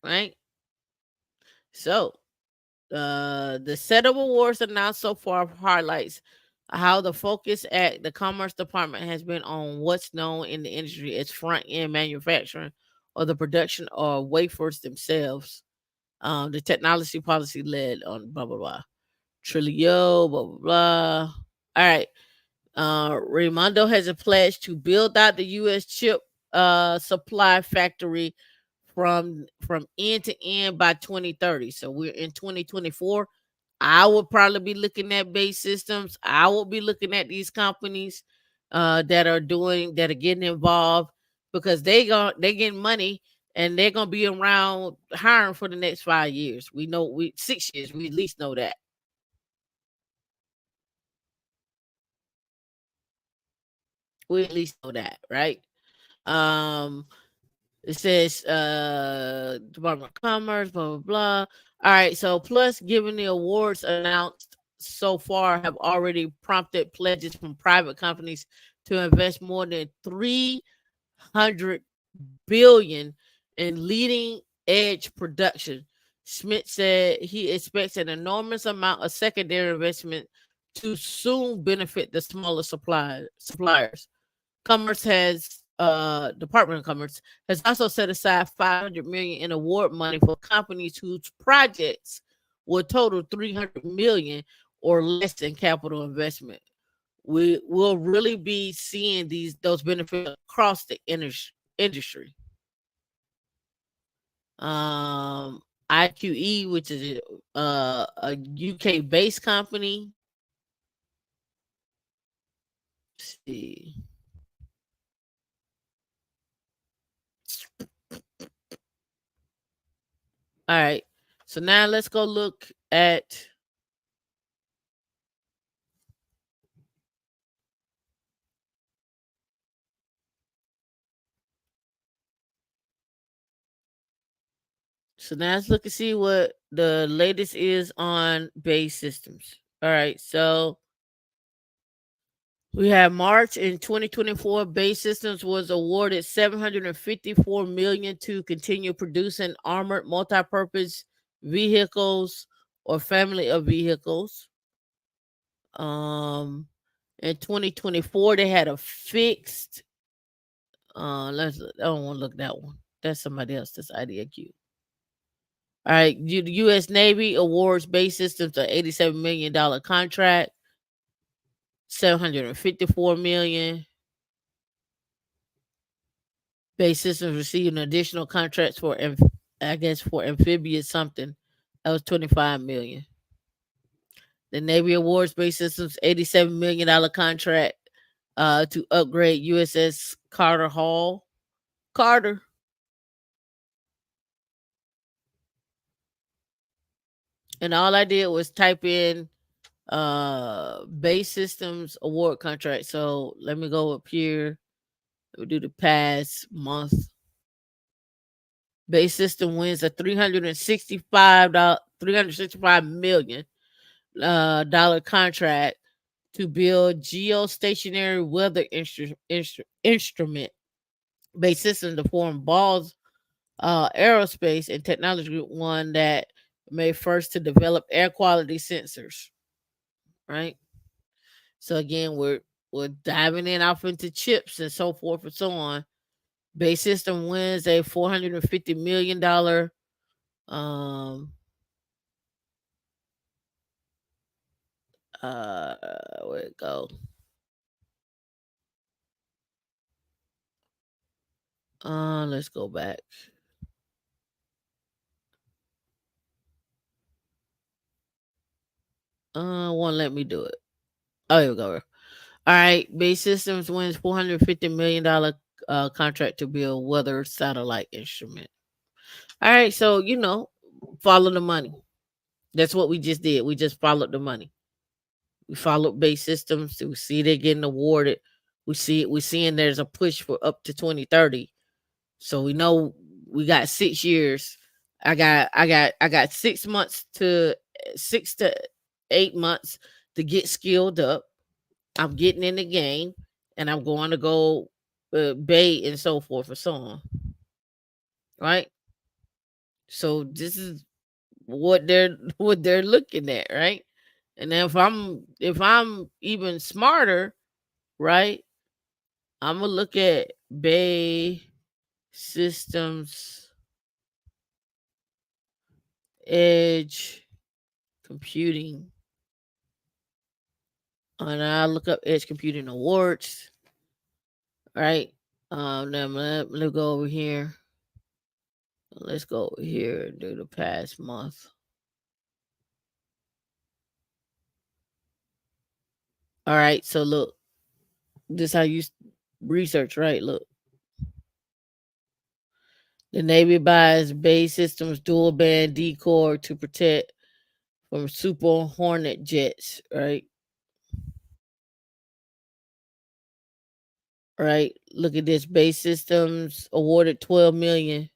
Right? So the set of awards announced so far highlights how the focus at the Commerce Department has been on what's known in the industry as front end manufacturing or the production of wafers themselves. The technology policy led on blah blah blah. Trilio, blah blah blah. All right. Raimondo has a pledge to build out the U.S. chip supply factory from end to end by 2030. So we're in 2024. I would probably be looking at Base Systems. I will be looking at these companies that are getting involved because they getting money and they're gonna be around hiring for the next 5 years. We know we 6 years. We at least know that. We at least know that, right? Um, It says Department of Commerce, blah blah blah. All right, so plus given the awards announced so far have already prompted pledges from private companies to invest more than 300 billion in leading edge production. Schmidt said he expects an enormous amount of secondary investment to soon benefit the smaller suppliers. Commerce has Department of Commerce has also set aside 500 million in award money for companies whose projects will total 300 million or less in capital investment. We will really be seeing those benefits across the industry. Um, IQE, which is a UK based company. Let's see. All right. So now let's go look at So now let's look and see what the latest is on Base Systems. All right, so We have March in 2024. Base Systems was awarded 754 million to continue producing armored multi-purpose vehicles or family of vehicles. Um, in 2024, they had a fixed. Let's. I don't want to look that one. That's somebody else. That's IDIQ. All right, the U.S. Navy awards Base Systems an $87 million contract. 754 million. Base Systems received an additional contracts for, I guess, for amphibious something. That was 25 million. The Navy awards Base Systems $87 million contract to upgrade USS Carter Hall. Carter. And all I did was type in Base Systems award contract. So let me go up here. We'll do the past month. Base System wins a $365 million dollar contract to build geostationary weather instrument. Base System to form Ball's Aerospace and Technology Group, one that made first to develop air quality sensors. Right. So again, we're diving in off into chips and so forth and so on. Base System wins a $450 million um uh where it go? Let's go back. Won't let me do it. Oh, here we go. All right, Base Systems wins $450 million contract to build weather satellite instrument. All right, so follow the money. That's what we just did. We just followed the money. We followed Base Systems. We see they're getting awarded. We see it. We're seeing there's a push for up to 2030. So we know we got 6 years. I got 6 months to 6 to 8 months to get skilled up. I'm getting in the game, and I'm going to go bait and so forth and so on. Right. So this is what they're what they're looking at, right? And then if I'm even smarter, right, I'm gonna look at Bay Systems Edge Computing, and I look up Edge Computing Awards, right? Then let's go over here. Let's go over here and do the past month. All right, so look, this how you research, right? Look, the Navy buys Bay Systems dual band decoy to protect from Super Hornet jets, right? Right. Look at this. Base Systems awarded 12 million.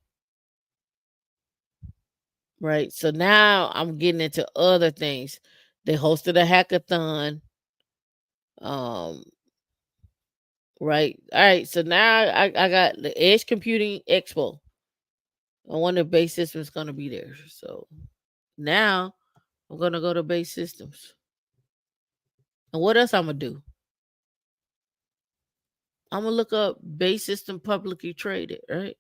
Right. So now I'm getting into other things. They hosted a hackathon. Um, right. All right. So now I got the Edge Computing Expo. I wonder if Base Systems gonna be there. So now I'm gonna go to Base Systems. And what else I'm gonna do? I'm gonna look up Base System publicly traded, right?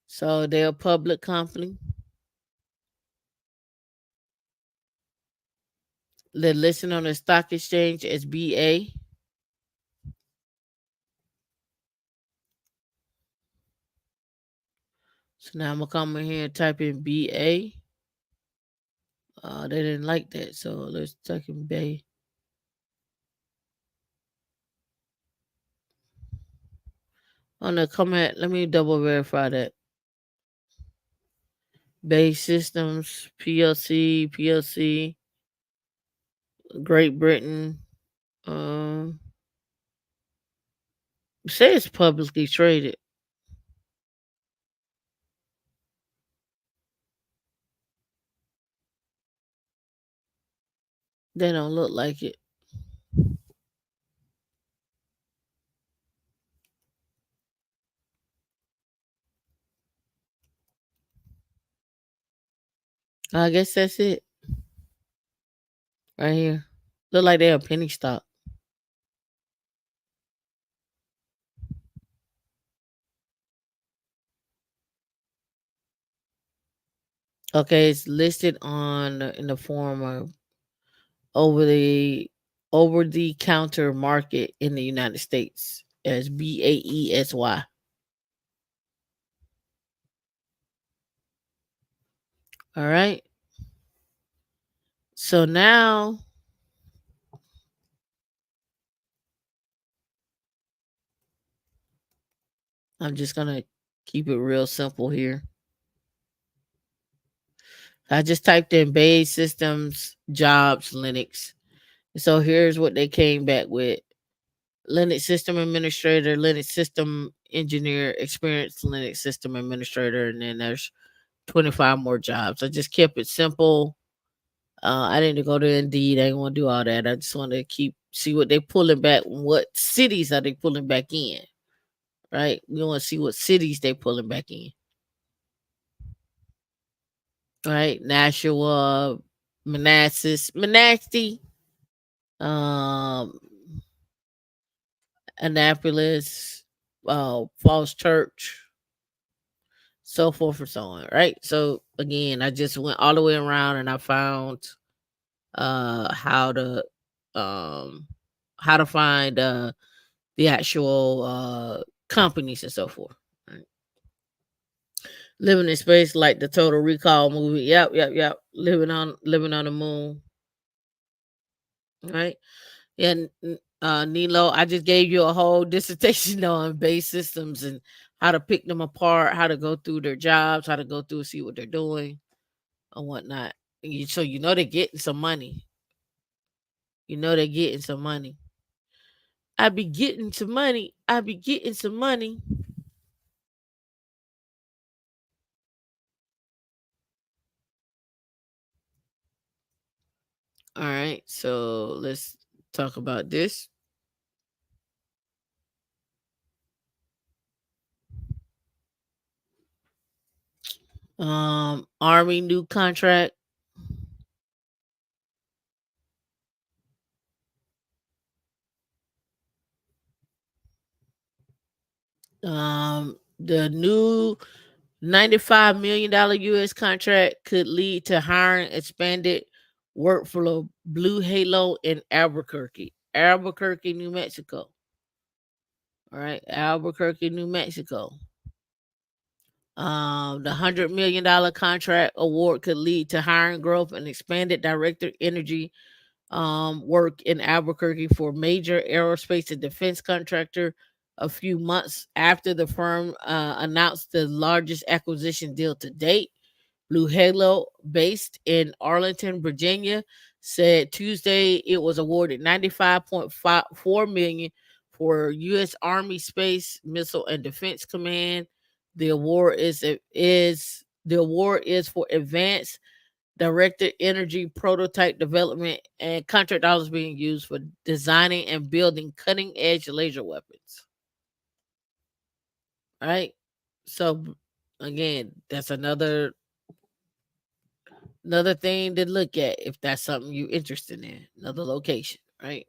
So they're a public company. They're listed on the stock exchange as BA. So now I'm gonna come in here and type in BA. They didn't like that, so let's type in Bay. On the comment, let me double verify that. Bay Systems PLC, Great Britain. Um, say it's publicly traded. They don't look like it. I guess that's it right here. Look like they're a penny stock. Okay, it's listed on in the form of over the over the counter market in the United States as BAESY. All right. So now I'm just gonna keep it real simple here. I just typed in Bay Systems Jobs Linux. So here's what they came back with: Linux System Administrator, Linux System Engineer, Experienced Linux System Administrator, and then there's 25 more jobs. I just kept it simple. I didn't go to Indeed. I didn't want to do all that. I just want to see what they pulling back. What cities are they pulling back in? Right? We want to see what cities they pulling back in. Right? Nashua, Manassas, um, Annapolis, Falls Church, so forth and so on. Right? So again, I just went all the way around and I found uh how to um how to find the actual companies and so forth. Right? Living in space like the Total Recall movie. Yep, yep, yep. Living on the moon. Right? Yeah, Nilo, I just gave you a whole dissertation on base systems and how to pick them apart, how to go through their jobs, how to go through and see what they're doing and whatnot. So you know they're getting some money. You know they're getting some money. I be getting some money. I be getting some money. All right, so let's talk about this. Army new contract. The new $95 million US contract could lead to hiring expanded workflow Blue Halo in Albuquerque, New Mexico. All right, Albuquerque, New Mexico. The $100 million contract award could lead to hiring growth and expanded director energy work in Albuquerque for major aerospace and defense contractor a few months after the firm announced the largest acquisition deal to date. Blue Halo, based in Arlington, Virginia, said Tuesday it was awarded 95.4 million for U.S. Army Space Missile and Defense Command. The award is for advanced directed energy prototype development and contract dollars being used for designing and building cutting edge laser weapons. Right. So again, that's another thing to look at if that's something you're interested in. Another location, right?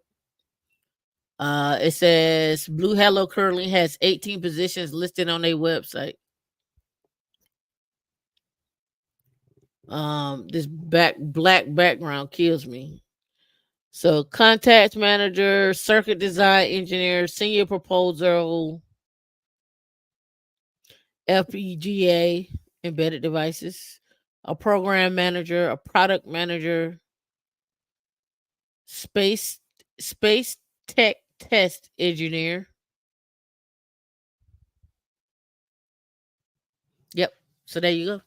It says Blue Hello currently has 18 positions listed on their website. This black background kills me. So contact manager, circuit design engineer, senior proposal, FPGA, embedded devices, a program manager, a product manager, space space tech test engineer. Yep. So there you go.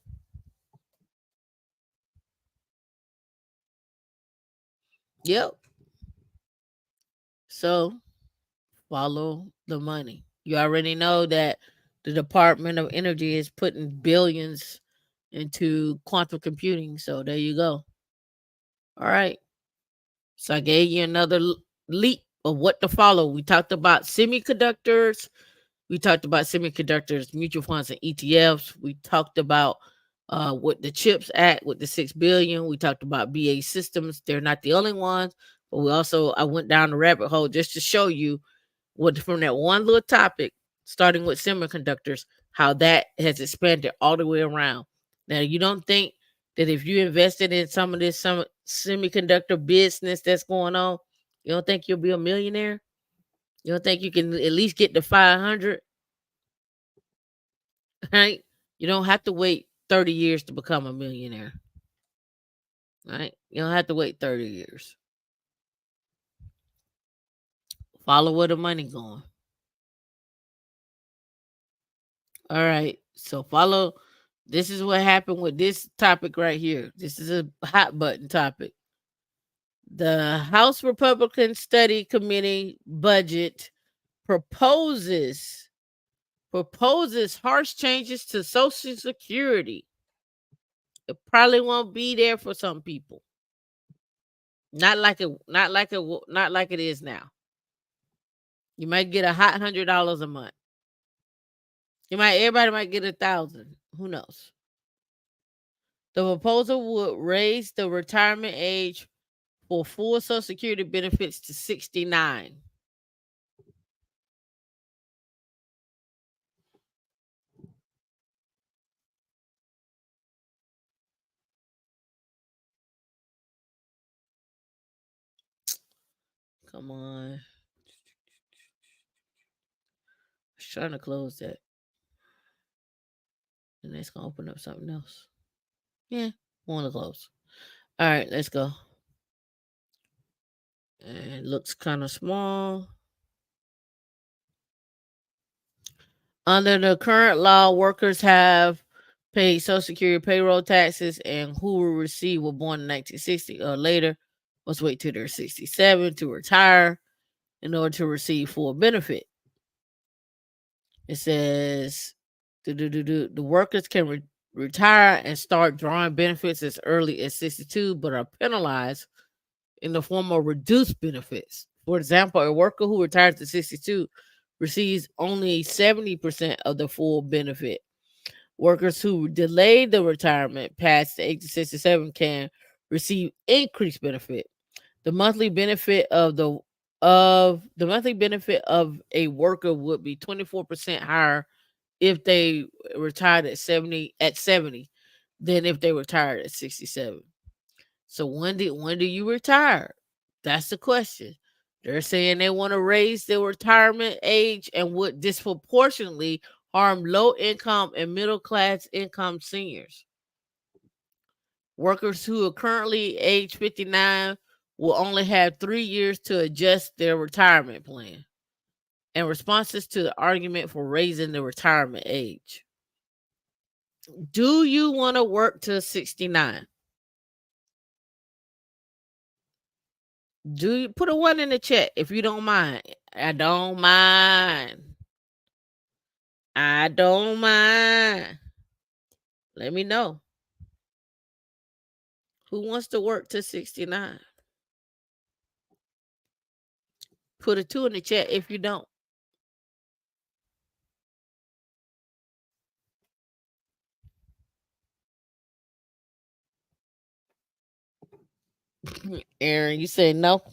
Yep. So follow the money. You already know that the Department of Energy is putting billions into quantum computing. So there you go. All right. So I gave you another leap of what to follow. We talked about semiconductors. We talked about semiconductors, mutual funds, and ETFs. We talked about with the CHIPS Act with the 6 billion. We talked about BA systems. They're not the only ones, but I went down the rabbit hole just to show you what from that one little topic, starting with semiconductors, how that has expanded all the way around. Now, you don't think that if you invested in some semiconductor business that's going on, you don't think you'll be a millionaire? You don't think you can at least get to 500, right? You don't have to wait 30 years to become a millionaire, right? You don't have to wait 30 years. Follow where the money going. All right. So follow. This is what happened with this topic right here. This is a hot button topic. The House Republican Study Committee budget proposes harsh changes to Social Security. It probably won't be there for some people. Not like it is now. You might get a hot $100 a month. Everybody might get 1,000. Who knows? The proposal would raise the retirement age for full Social Security benefits to 69. Come on. I was trying to close that. And that's going to open up something else. Yeah, want to close. All right, let's go. And it looks kind of small. Under the current law, workers have paid Social Security payroll taxes, and who will receive were born in 1960 or later must wait till they're 67 to retire in order to receive full benefit. It says the workers can retire and start drawing benefits as early as 62, but are penalized in the form of reduced benefits. For example, a worker who retires at 62 receives only 70% of the full benefit. Workers who delay the retirement past the age of 67 can receive increased benefit. The monthly benefit of a worker would be 24% higher if they retired at 70 than if they retired at 67. So when do you retire? That's the question. They're saying they want to raise the retirement age and would disproportionately harm low income and middle class income seniors. Workers who are currently age 59 will only have 3 years to adjust their retirement plan. And responses to the argument for raising the retirement age. Do you want to work till 69? Do you put a 1 in the chat if you don't mind? I don't mind. I don't mind. Let me know. Who wants to work to 69? Put a 2 in the chat if you don't. Aaron, you say no?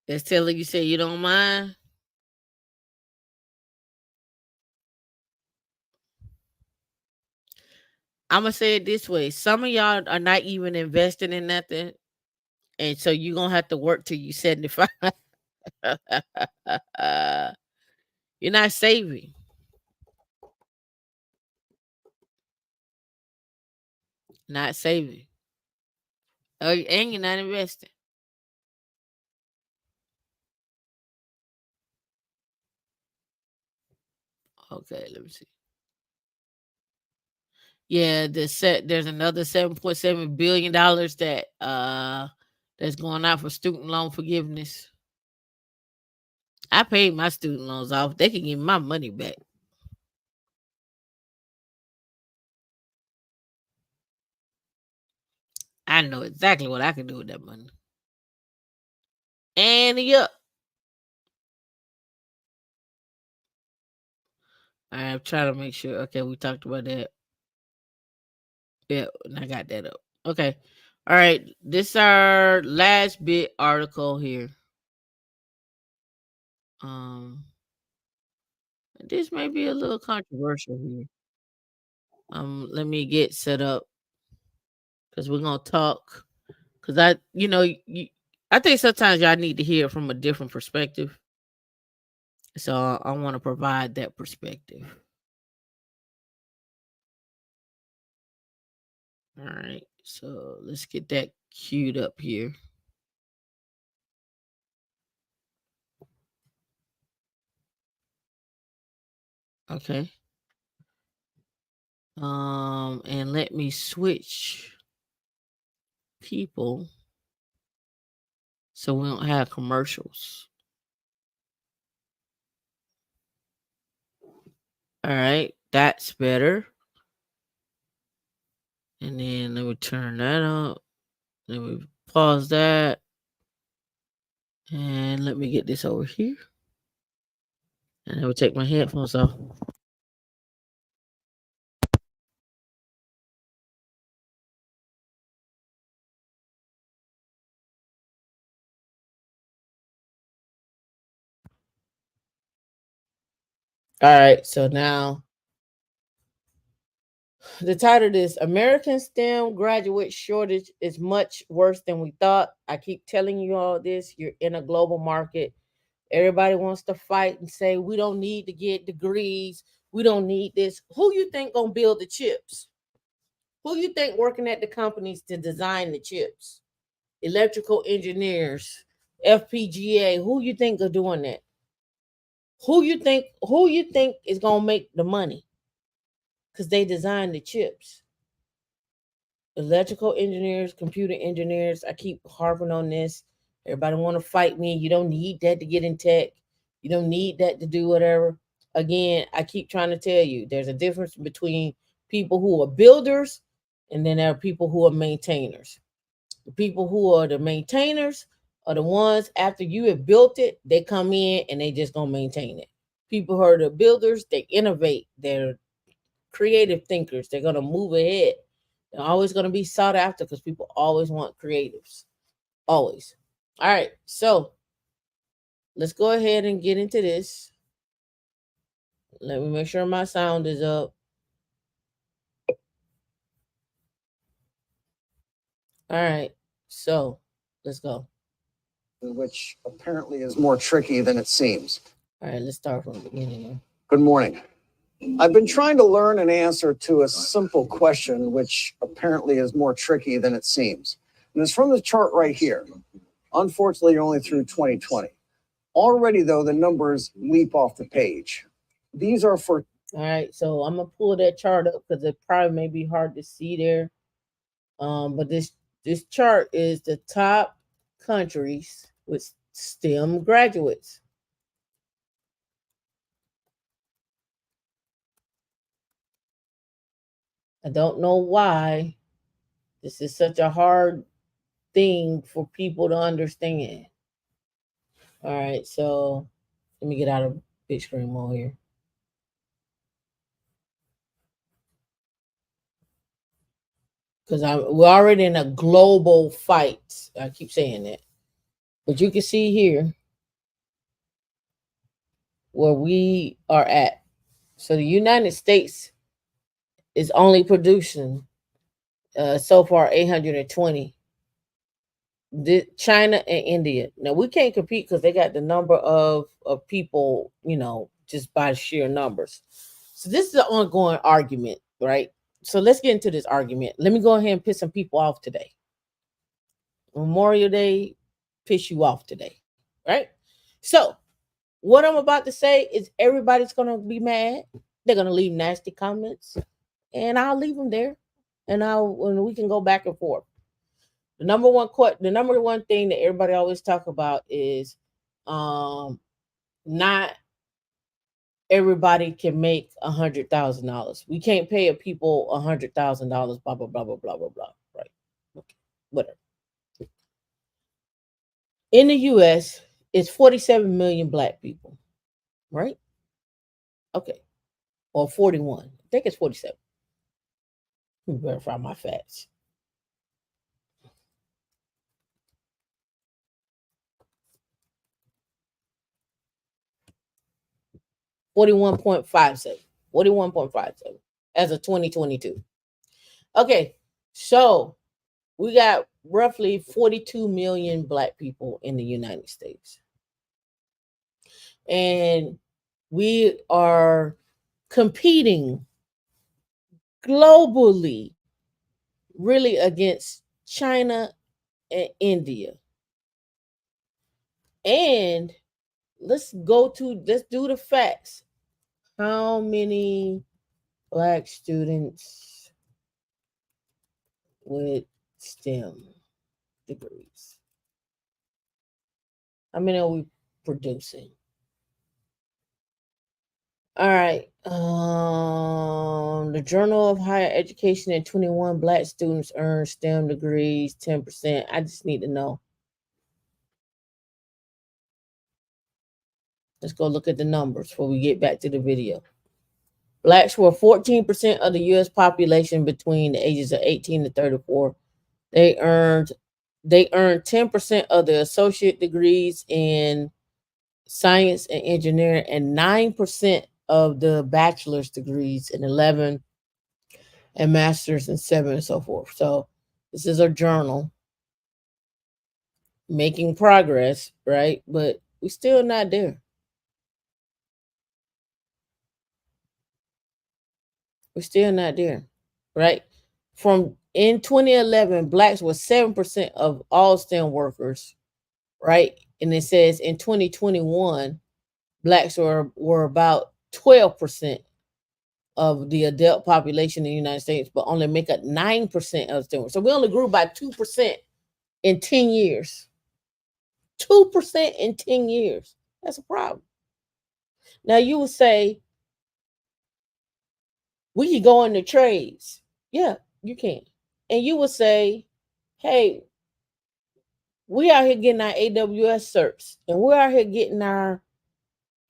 It's telling you say you don't mind. I'm gonna say it this way. Some of y'all are not even investing in nothing. And so you're gonna have to work till you 75. You're not saving. Not saving. Oh, and you're not investing. Okay, let me see. Yeah, there's another $7.7 billion that's going out for student loan forgiveness. I paid my student loans off. They can give me my money back. I know exactly what I can do with that money. And yup. I'm trying to make sure. Okay, we talked about that. Yeah, and I got that up. Okay. All right. This our last bit article here. Um, this may be a little controversial here. Let me get set up because we're gonna talk. Because I think sometimes y'all need to hear it from a different perspective. So I want to provide that perspective. All right. So let's get that queued up here. Okay. And let me switch people so we don't have commercials. All right, that's better. And then let me turn that up. Let me pause that. And let me get this over here. And I will take my headphones off. All right, so now the title is American STEM graduate shortage is much worse than we thought. I keep telling you all this. You're in a global market. Everybody wants to fight and say we don't need to get degrees. We don't need this. Who you think gonna build the chips? Who you think working at the companies to design the chips? Electrical engineers, FPGA. Who you think are doing that? Who you think is gonna make the money? Because they design the chips. Electrical engineers, computer engineers. I keep harping on this. Everybody want to fight me. You don't need that to get in tech. You don't need that to do whatever. Again, I keep trying to tell you there's a difference between people who are builders and then there are people who are maintainers. The people who are the maintainers are the ones after you have built it, they come in and they just gonna maintain it. People who are the builders, they innovate. They're creative thinkers. They're gonna move ahead. They're always gonna be sought after because people always want creatives. Always. All right, so let's go ahead and get into this. Let me make sure my sound is up. All right, so let's go. Which apparently is more tricky than it seems. All right, let's start from the beginning. Good morning. I've been trying to learn an answer to a simple question, which apparently is more tricky than it seems. And it's from the chart right here. Unfortunately, you're only through 2020. Already, though, the numbers leap off the page. These are for. All right, so I'm gonna pull that chart up because it probably may be hard to see there. But this chart is the top countries with STEM graduates. I don't know why this is such a hard thing for people to understand. All right, so let me get out of big screen mode here. Because we're already in a global fight. I keep saying that. But you can see here where we are at. So the United States is only producing so far 820. China and India. Now we can't compete because they got the number of people, just by sheer numbers. So this is an ongoing argument, right? So let's get into this argument. Let me go ahead and piss some people off today. Memorial Day piss you off today, right? So what I'm about to say is everybody's gonna be mad. They're gonna leave nasty comments, and I'll leave them there, and we can go back and forth. The number one thing that everybody always talk about is not everybody can make $100,000. We can't pay a people $100,000. Blah blah blah blah blah blah blah. Right? Okay. whatever. In the US, it's 47 million black people, right? Okay. Or 41. I think it's 47. Let me verify my facts. 41.57. 41.57 as of 2022. Okay. So we got roughly 42 million black people in the United States. And we are competing globally, really against China and India. And let's do the facts. How many black students with STEM degrees? How many are we producing? All right. The Journal of Higher Education in 21 black students earned STEM degrees, 10%. I just need to know. Let's go look at the numbers before we get back to the video. Blacks were 14% of the U.S. population between the ages of 18 to 34. They earned 10% of the associate degrees in science and engineering and 9% of the bachelor's degrees and 11 and master's and 7 and so forth. So this is a journal making progress, right? But we're still not there. We're still not there, right? From in 2011, blacks were 7% of all STEM workers, right? And it says in 2021, blacks were about 12% of the adult population in the United States, but only make up 9% of STEM. So we only grew by 2% in 10 years. 2% in 10 years. That's a problem. Now you would say, we can go into trades. Yeah, you can. And you would say, hey, we out here getting our AWS certs and we're out here getting our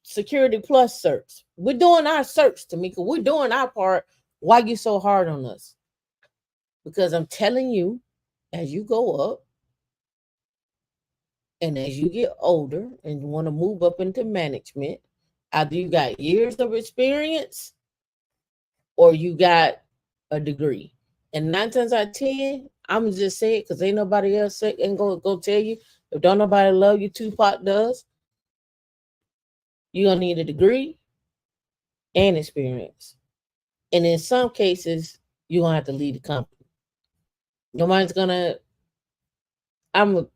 Security Plus certs. We're doing our certs, Tameika. We're doing our part. Why you so hard on us? Because I'm telling you, as you go up and as you get older and you want to move up into management, either you got years of experience or you got a degree. And 9 times out of 10, I'm gonna just say it because ain't nobody else ain't gonna tell you. If don't nobody love you, Tupac does. You're gonna need a degree and experience. And in some cases, you're gonna have to lead the company. Nobody's gonna, I'm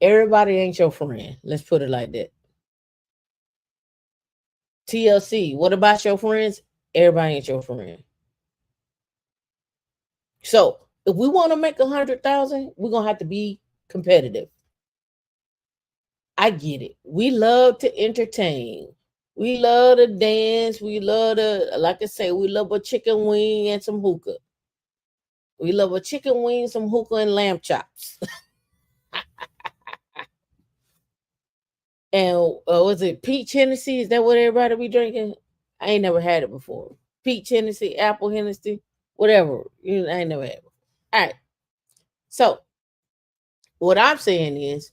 everybody ain't your friend. Let's put it like that. TLC, what about your friends? Everybody ain't your friend. So if we want to make 100,000, we're gonna have to be competitive. I get it. We love to entertain. We love to dance. We love to, like I say, we love a chicken wing and some hookah. We love a chicken wing, some hookah, and lamb chops. And was it peach Hennessy? Is that what everybody be drinking? I ain't never had it before. Peach Hennessy, apple Hennessy, whatever. I ain't never had it before. All right. So what I'm saying is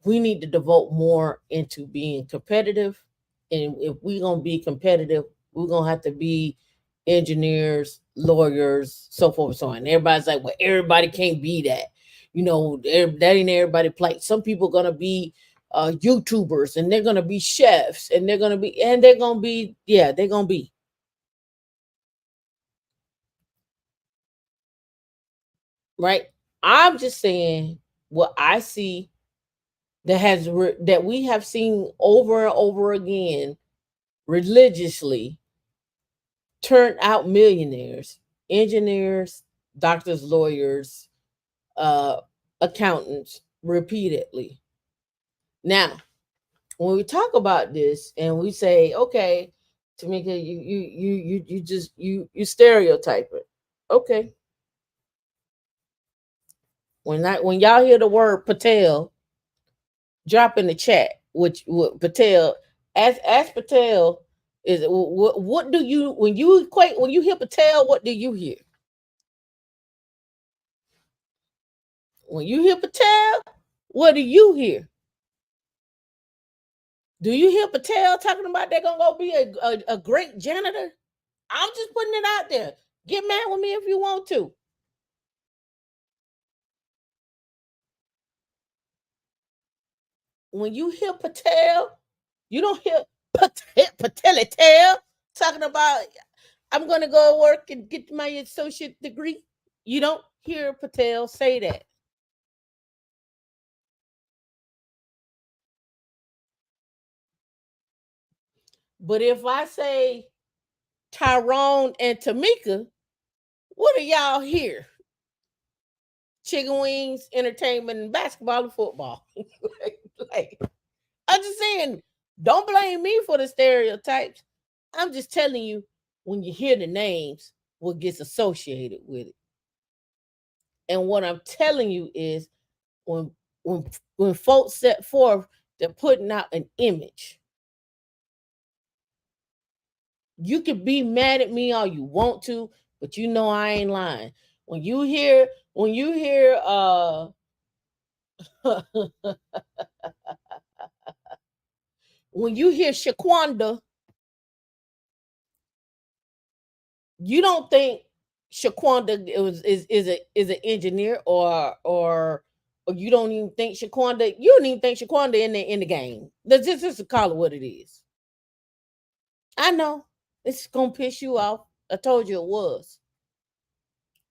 we need to devote more into being competitive. And if we're going to be competitive, we're going to have to be engineers, lawyers, so forth and so on. And everybody's like, well, everybody can't be that. That ain't everybody play. Some people are going to be YouTubers and they're going to be chefs and they're going to be, yeah, they're going to be. Right. I'm just saying what I see that we have seen over and over again religiously turn out millionaires, engineers, doctors, lawyers, accountants repeatedly. Now, when we talk about this and we say, okay, Tameika, you stereotype it. Okay. When y'all hear the word Patel, drop in the chat. Which what Patel? Ask Patel. Is what do you when you equate when you hear Patel? What do you hear? When you hear Patel, what do you hear? Do you hear Patel talking about they're gonna go be a great janitor? I'm just putting it out there. Get mad with me if you want to. When you hear Patel, you don't hear Patel talking about I'm gonna go work and get my associate degree. You don't hear Patel say that. But if I say Tyrone and Tameika, what do y'all hear? Chicken wings, entertainment, and basketball and football. like, I'm just saying, don't blame me for the stereotypes. I'm just telling you, when you hear the names, what gets associated with it. And what I'm telling you is when when when folks set forth, they're putting out an image. You can be mad at me all you want to, but you know I ain't lying. When you hear when you hear Shaquanda, you don't think Shaquanda is an engineer or you don't even think Shaquanda you don't even think Shaquanda in the game. That's just to call it what it is. I know it's gonna piss you off. I told you it was,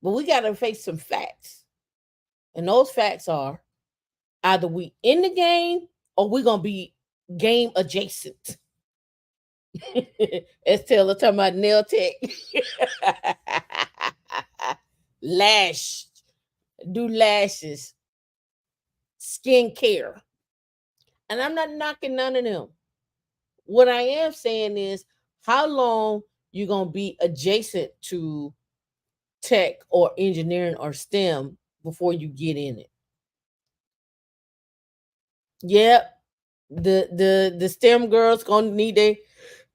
but we gotta face some facts, and those facts are either we in the game or we're gonna be game adjacent. As Taylor talking about nail tech. Lash, do lashes, skincare. And I'm not knocking none of them. What I am saying is how long you gonna be adjacent to tech or engineering or STEM before you get in it. Yep. The STEM girls gonna need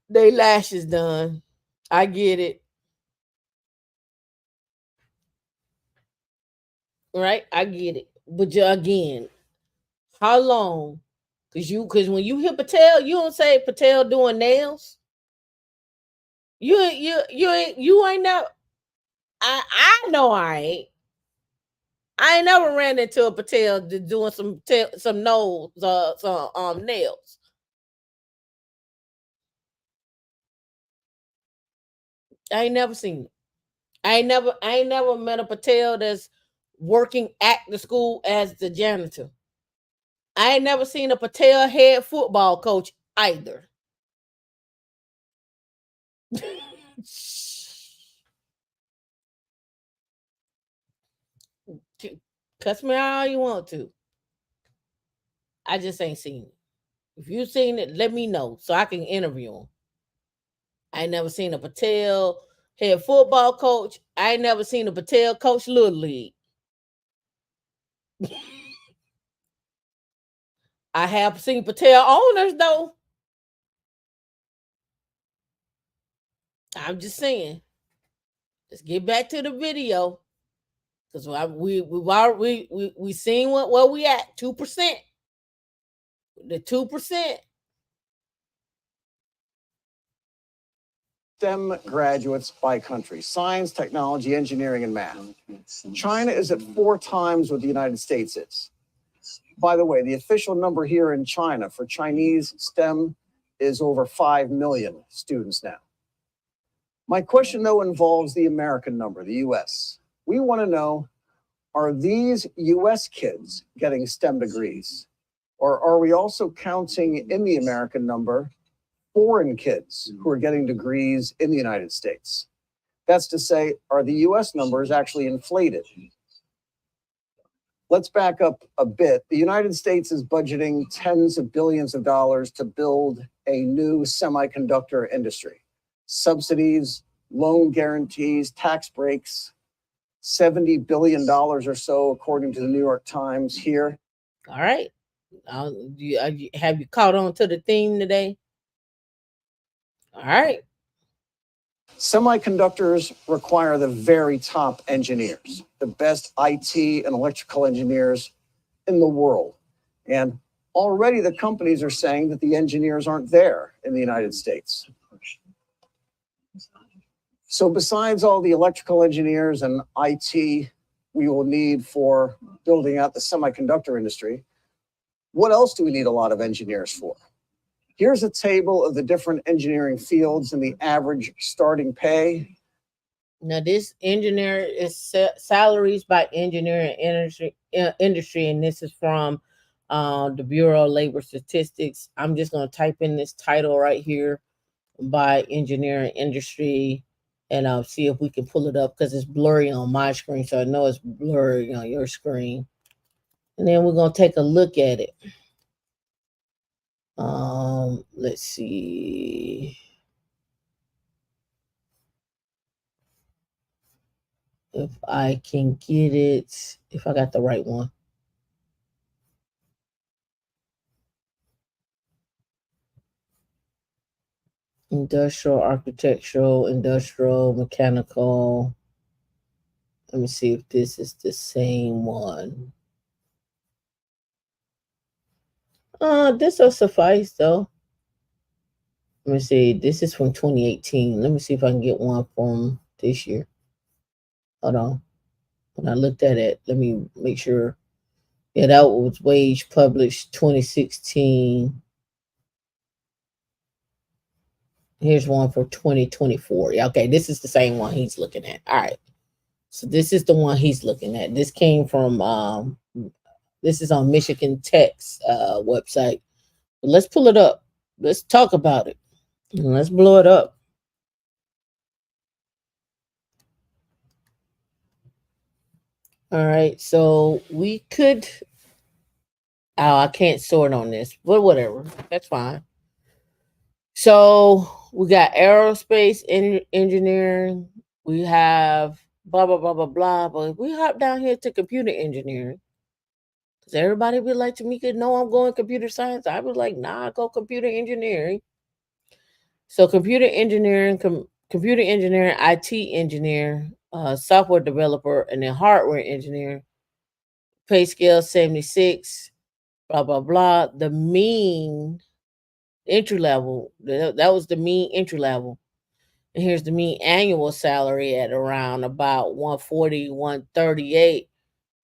they lashes done. I get it. Right? I get it. But again, how long? Cause when you hear Patel, you don't say Patel doing nails. You ain't know. I know I ain't. I ain't never ran into a Patel doing some nose some nails. I ain't never seen it. I ain't never met a Patel that's working at the school as the janitor. I ain't never seen a Patel head football coach either. Cuss me all you want to. I just ain't seen it. If you seen it, let me know so I can interview him. I ain't never seen a Patel head football coach. I ain't never seen a Patel coach Little League. I have seen Patel owners though. I'm just saying. Let's get back to the video because we seen where we at 2%. The 2%. STEM graduates by country: science, technology, engineering, and math. China is at 4 times what the United States is. By the way, the official number here in China for Chinese STEM is over 5 million students now. My question, though, involves the American number, the US. We want to know, are these US kids getting STEM degrees? Or are we also counting in the American number foreign kids who are getting degrees in the United States? That's to say, are the US numbers actually inflated? Let's back up a bit. The United States is budgeting tens of billions of dollars to build a new semiconductor industry. Subsidies, loan guarantees, tax breaks. $70 billion or so, according to the New York Times here. All right. Have you caught on to the theme today? All right. Semiconductors require the very top engineers, the best IT and electrical engineers in the world. And already the companies are saying that the engineers aren't there in the United States. So besides all the electrical engineers and IT we will need for building out the semiconductor industry, what else do we need a lot of engineers for? Here's a table of the different engineering fields and the average starting pay. Now, this engineer is salaries by engineering industry, and this is from the Bureau of Labor Statistics. I'm just going to type in this title right here by engineering industry, and I'll see if we can pull it up because it's blurry on my screen, so I know it's blurry on your screen. And then we're going to take a look at it. Let's see if I can get it, if I got the right one. Industrial, architectural, industrial, mechanical. Let me see if this is the same one. This will suffice though. Let me see. This is from 2018. Let me see if I can get one from this year. Hold on. When I looked at it, let me make sure. Yeah, that was wage published 2016. Here's one for 2024. Yeah, okay, this is the same one he's looking at. All right. So this is the one he's looking at. This came from this is on Michigan Tech's website. But let's pull it up. Let's talk about it. And let's blow it up. All right. So we could I can't sort on this, but whatever. That's fine. So we got aerospace engineering. We have blah blah blah blah blah. But if we hop down here to computer engineering, because everybody be like, Tameika, no, I'm going computer science. I was like, nah, I go computer engineering. So computer engineering, computer engineering, IT engineer, software developer, and then hardware engineer. Pay scale 76, blah blah blah. The mean entry level, that was the mean entry level. And here's the mean annual salary at around about 140, 138.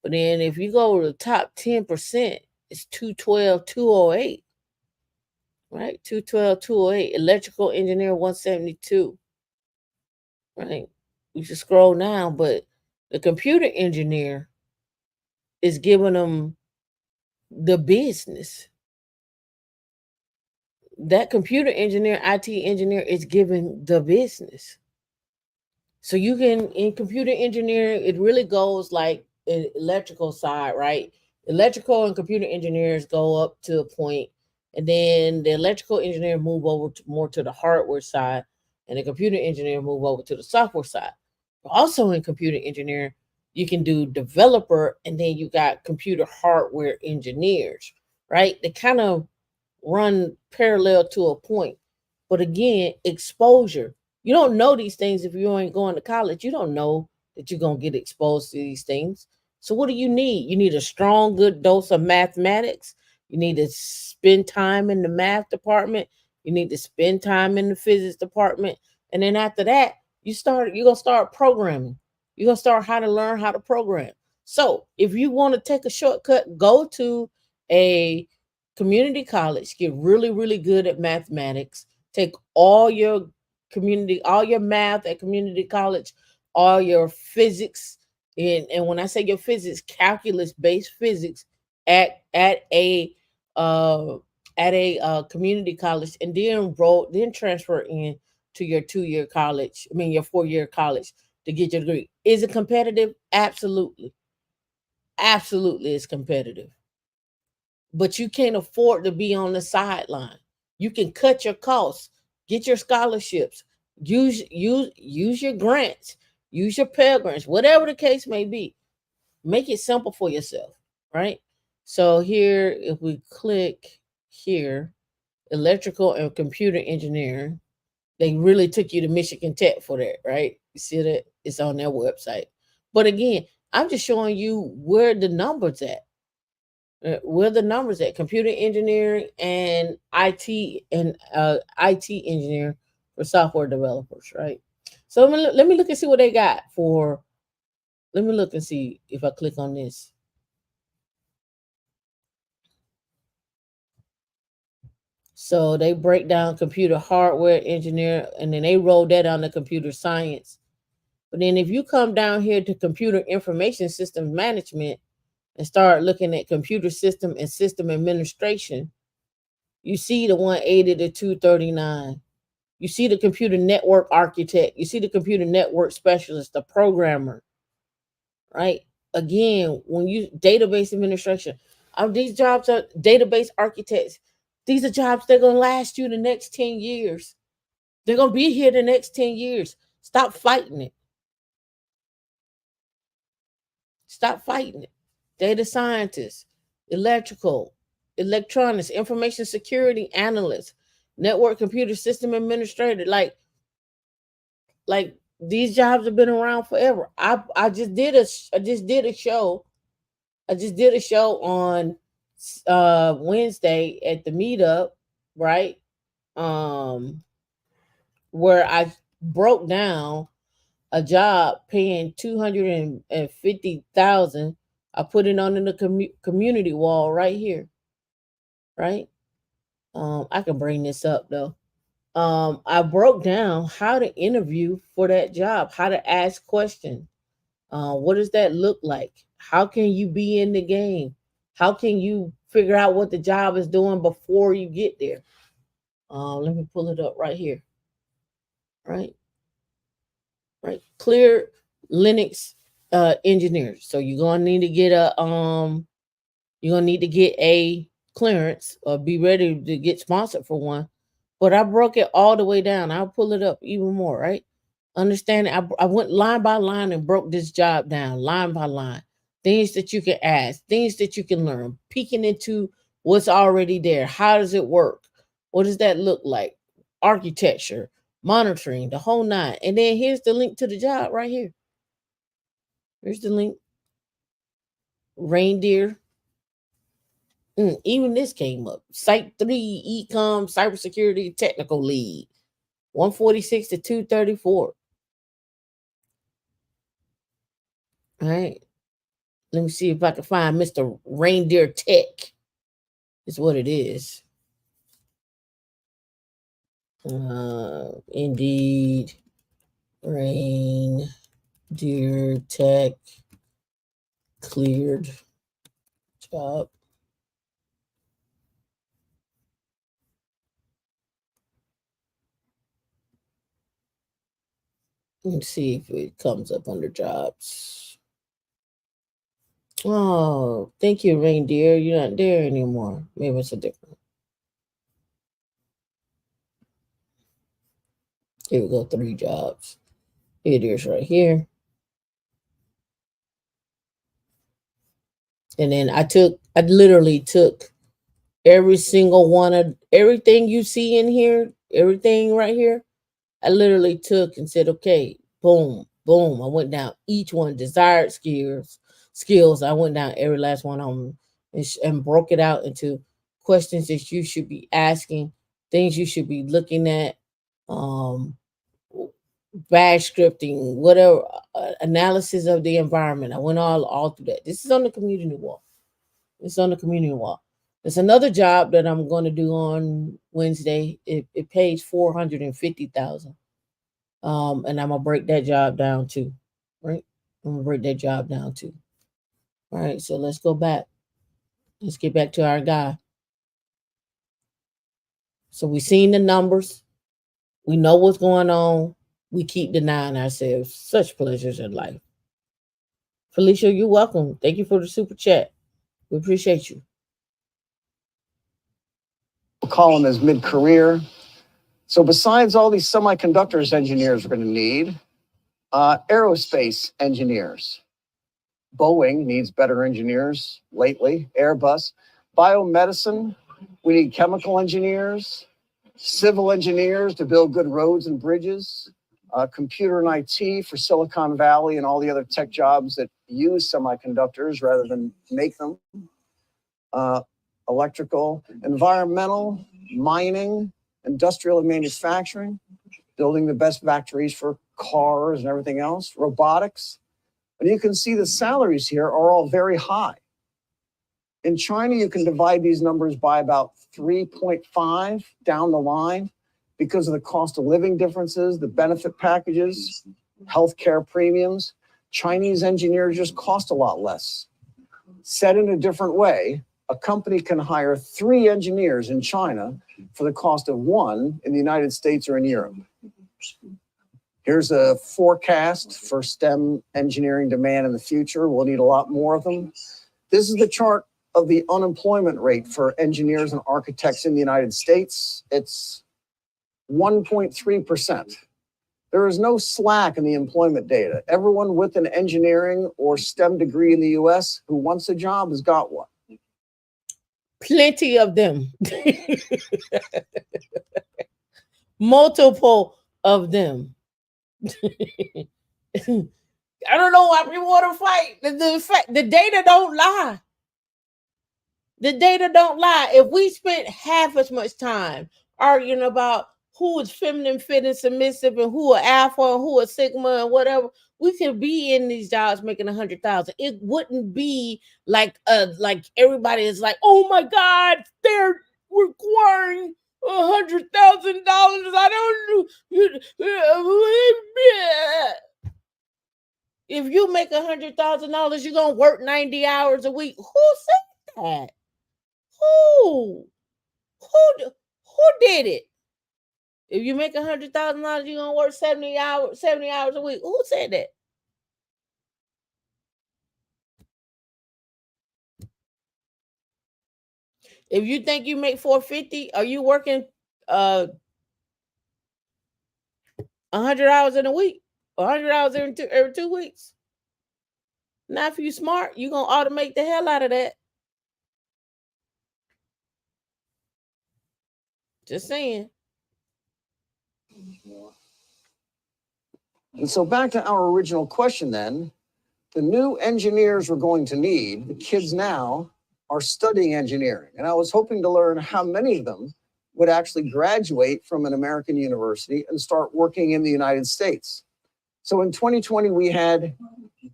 But then if you go to the top 10%, it's 212, 208. Right? 212, 208. Electrical engineer 172. Right? You should scroll down, but the computer engineer is giving them the business. That computer engineer, IT engineer is giving the business. So you can, in computer engineering, it really goes like electrical side, right? Electrical and computer engineers go up to a point, and then the electrical engineer move over to more to the hardware side, and the computer engineer move over to the software side. But also in computer engineering, you can do developer, and then you got computer hardware engineers, right? They kind of run parallel to a point. But again, exposure. You don't know these things if you ain't going to college. You don't know that you're going to get exposed to these things. So what do you need? You need a strong, good dose of mathematics. You need to spend time in the math department. You need to spend time in the physics department. And then after that, you're going to start programming. You're going to start how to learn how to program. So if you want to take a shortcut, go to a community college, get really, really good at mathematics, take all your math at community college, all your physics, and when I say your physics, calculus based physics at at a uh community college, and then transfer in to your 2 year college, I mean your 4 year college to get your degree. Is it competitive? Absolutely. Absolutely it's competitive. But you can't afford to be on the sideline. You can cut your costs, get your scholarships, use your grants, use your Pell Grants, whatever the case may be. Make it simple for yourself, right? So here, if we click here, electrical and computer engineering, they really took you to Michigan Tech for that, right? You see that it's on their website. But again, I'm just showing you where the numbers at. Where the numbers at? Computer engineering and IT engineer for software developers, right? So let me look and see what they got for. Let me look and see if I click on this. So they break down computer hardware engineer, and then they roll that on the computer science. But then if you come down here to computer information systems management and start looking at computer system and system administration, you see the 180 to 239. You see the computer network architect. You see the computer network specialist, the programmer, right? Again, when you database administration, these jobs are database architects. These are jobs that are going to last you the next 10 years. They're going to be here the next 10 years. Stop fighting it. Stop fighting it. Data scientists, electrical, electronics, information security analysts, network computer system administrator. Like these jobs have been around forever. I just did a show. I just did a show on Wednesday at the meetup, right? Um where I broke down a job paying 250,000. I put it on in the community wall right here, right? I can bring this up though. I broke down how to interview for that job, how to ask questions. What does that look like? How can you be in the game? How can you figure out what the job is doing before you get there? Let me pull it up right here. Right, right. Clear Linux engineers. So you're gonna need to get a clearance or be ready to get sponsored for one. But I broke it all the way down. I'll pull it up even more, right? Understand it. I went line by line and broke this job down, line by line. Things that you can ask, things that you can learn, peeking into what's already there. How does it work? What does that look like? Architecture, monitoring, the whole nine. And then here's the link to the job right here. Here's the link. Reindeer. Even this came up. Site 3, Ecom, Cybersecurity Technical Lead. 146 to 234. All right. Let me see if I can find Mr. Reindeer Tech. Is what it is. Indeed. Reindeer Tech cleared job. Let's see if it comes up under jobs. Oh, thank you, Reindeer. You're not there anymore. Maybe it's a different. Here we go, 3 jobs. Here it is right here. And then I literally took every single one of everything you see in here, everything right here. I literally took and said, okay, boom, boom. I went down each one, desired skills. I went down every last one of them and broke it out into questions that you should be asking, things you should be looking at, um, bash scripting, whatever, analysis of the environment. I went all through that. This is on the community wall. It's on the community wall. There's another job that I'm going to do on Wednesday. It pays 450,000. And I'm gonna break that job down too. Right? I'm gonna break that job down too. All right, so let's go back. Let's get back to our guy. So we seen the numbers. We know what's going on. We keep denying ourselves such pleasures in life. Felicia, you're welcome. Thank you for the super chat. We appreciate you. We'll call them as mid-career. So besides all these semiconductors engineers we're going to need, Aerospace engineers. Boeing needs better engineers lately. Airbus. Biomedicine. We need chemical engineers, civil engineers to build good roads and bridges, computer and IT for Silicon Valley and all the other tech jobs that use semiconductors rather than make them, uh, electrical, environmental, mining, industrial and manufacturing, building the best factories for cars and everything else, robotics. And you can see the salaries here are all very high. In China, you can divide these numbers by about 3.5 down the line because of the cost of living differences, the benefit packages, healthcare premiums. Chinese engineers just cost a lot less. Said in a different way, a company can hire 3 engineers in China for the cost of 1 in the United States or in Europe. Here's a forecast for STEM engineering demand in the future. We'll need a lot more of them. This is the chart of the unemployment rate for engineers and architects in the United States. It's 1.3%. There is no slack in the employment data. Everyone with an engineering or STEM degree in the US who wants a job has got one. Plenty of them. Multiple of them. I don't know why people want to fight. The data don't lie. The data don't lie. If we spent half as much time arguing about who is feminine, fit, and submissive, and who are alpha, and who are sigma, and whatever, we could be in these jobs making 100,000. It wouldn't be like everybody is like, oh my God, they're requiring $100,000. I don't know. If you make $100,000, you're gonna work 90 hours a week. Who said that? Who did it? If you make $100,000, you're gonna work 70 hours a week. Who said that? If you think you make $450, are you working 100 hours in a week? 100 hours every 2 weeks? Now, if you smart, you're gonna automate the hell out of that. Just saying. And so back to our original question then, the new engineers we're going to need, the kids now, are studying engineering. And I was hoping to learn how many of them would actually graduate from an American university and start working in the United States. So in 2020, we had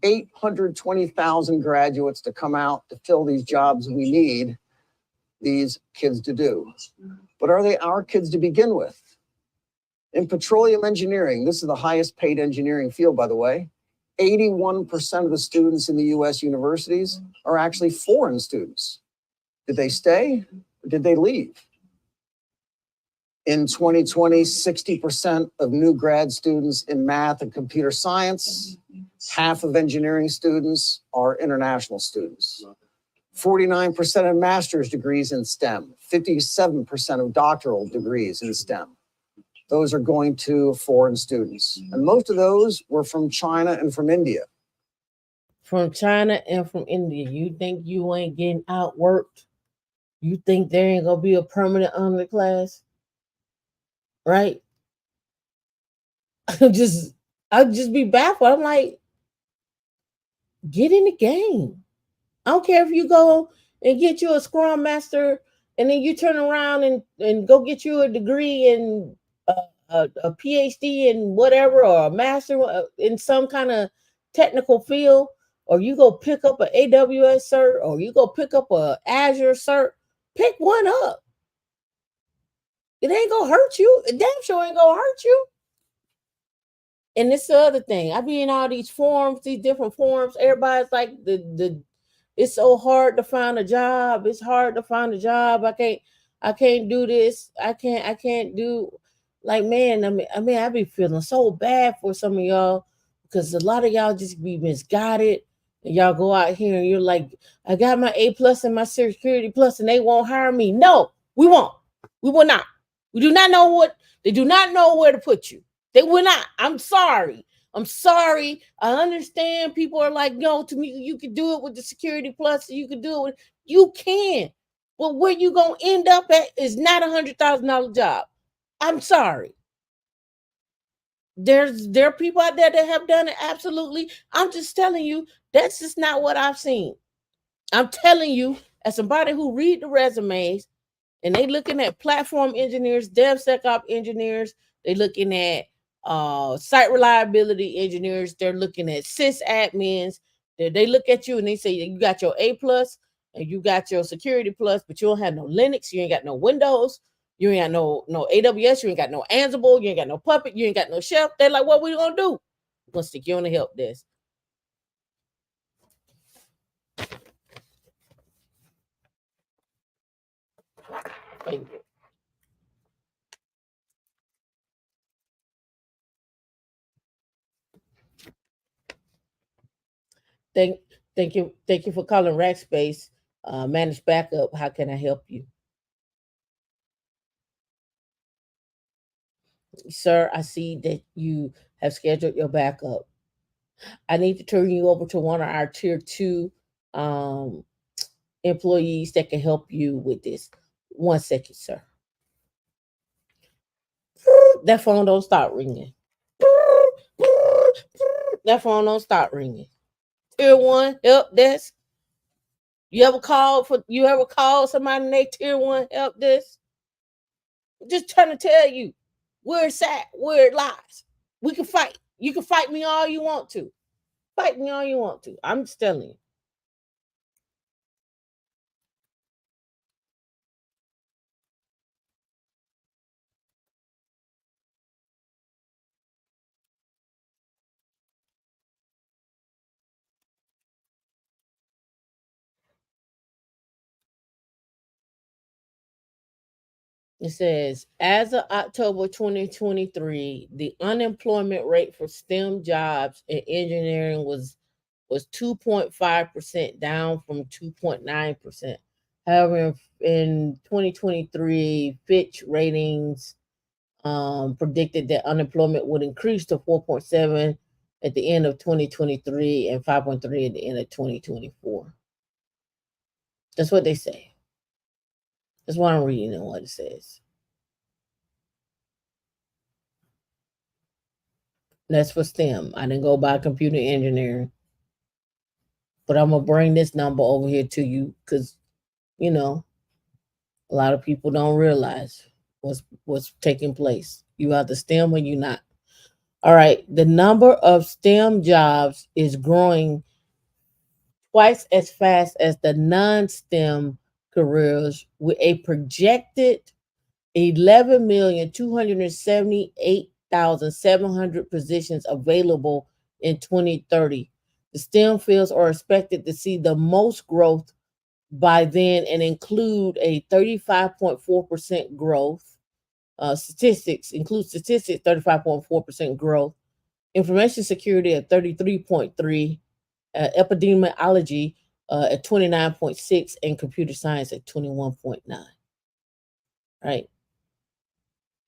820,000 graduates to come out to fill these jobs we need these kids to do. But are they our kids to begin with? In petroleum engineering, this is the highest paid engineering field, by the way. 81% of the students in the US universities are actually foreign students. Did they stay or did they leave? In 2020, 60% of new grad students in math and computer science, half of engineering students are international students. 49% of master's degrees in STEM, 57% of doctoral degrees in STEM. Those are going to foreign students. And most of those were from China and from India. From China and from India. You think you ain't getting outworked? You think there ain't gonna be a permanent underclass? Right? I'll just be baffled. I'm like, get in the game. I don't care if you go and get you a Scrum Master and then you turn around and go get you a degree in a PhD in whatever, or a master in some kind of technical field, or you go pick up an AWS cert, or you go pick up a Azure cert. Pick one up. It ain't gonna hurt you. It damn sure ain't gonna hurt you. And this the other thing. I be in all these forums, these different forums. Everybody's like, it's so hard to find a job. It's hard to find a job. I can't do this. I can't do, like, man, I be feeling so bad for some of y'all, because a lot of y'all just be misguided, and y'all go out here and you're like, I got my A+ and my security plus and they won't hire me. No, we won't. We will not. We do not know what, they do not know where to put you. They will not. I'm sorry. I'm sorry. I understand people are like, no, to me, you could do it with the Security Plus. You could do it. You can. But where you going to end up at is not $100,000 job. I'm sorry. There are people out there that have done it. Absolutely. I'm just telling you, that's just not what I've seen. I'm telling you, as somebody who read the resumes, and they looking at platform engineers, DevSecOps engineers, they looking at site reliability engineers, they're looking at sysadmins. They look at you and they say you got your A plus and you got your Security Plus, but you don't have no Linux, you ain't got no Windows, you ain't got no AWS, you ain't got no Ansible, you ain't got no Puppet, you ain't got no Chef. They're like, what we gonna do? We're gonna stick you on the help desk. Thank you. Thank, thank you for calling Rackspace. Managed backup. How can I help you, sir? I see that you have scheduled your backup. I need to turn you over to one of our tier 2 um, employees that can help you with this. 1 second, sir. That phone don't stop ringing. That phone don't stop ringing. Tier 1 help desk. You ever called somebody and they tier 1 help desk? Just trying to tell you where it's at, where it lies. We can fight. You can fight me all you want to. Fight me all you want to. I'm just telling you. It says, as of October 2023, the unemployment rate for STEM jobs in engineering was 2.5%, down from 2.9%. However, in 2023, Fitch Ratings predicted that unemployment would increase to 4.7 at the end of 2023 and 5.3 at the end of 2024. That's what they say. That's what I'm reading and what it says. That's for STEM. I didn't go by computer engineering, but I'm gonna bring this number over here to you because you know a lot of people don't realize what's taking place. You either STEM or you not. All right, the number of STEM jobs is growing twice as fast as the non-STEM careers, with a projected 11,278,700 positions available in 2030. The STEM fields are expected to see the most growth by then and include a 35.4% growth. Statistics 35.4% growth. Information security at 33.3, epidemiology at 29.6, and computer science at 21.9. Right.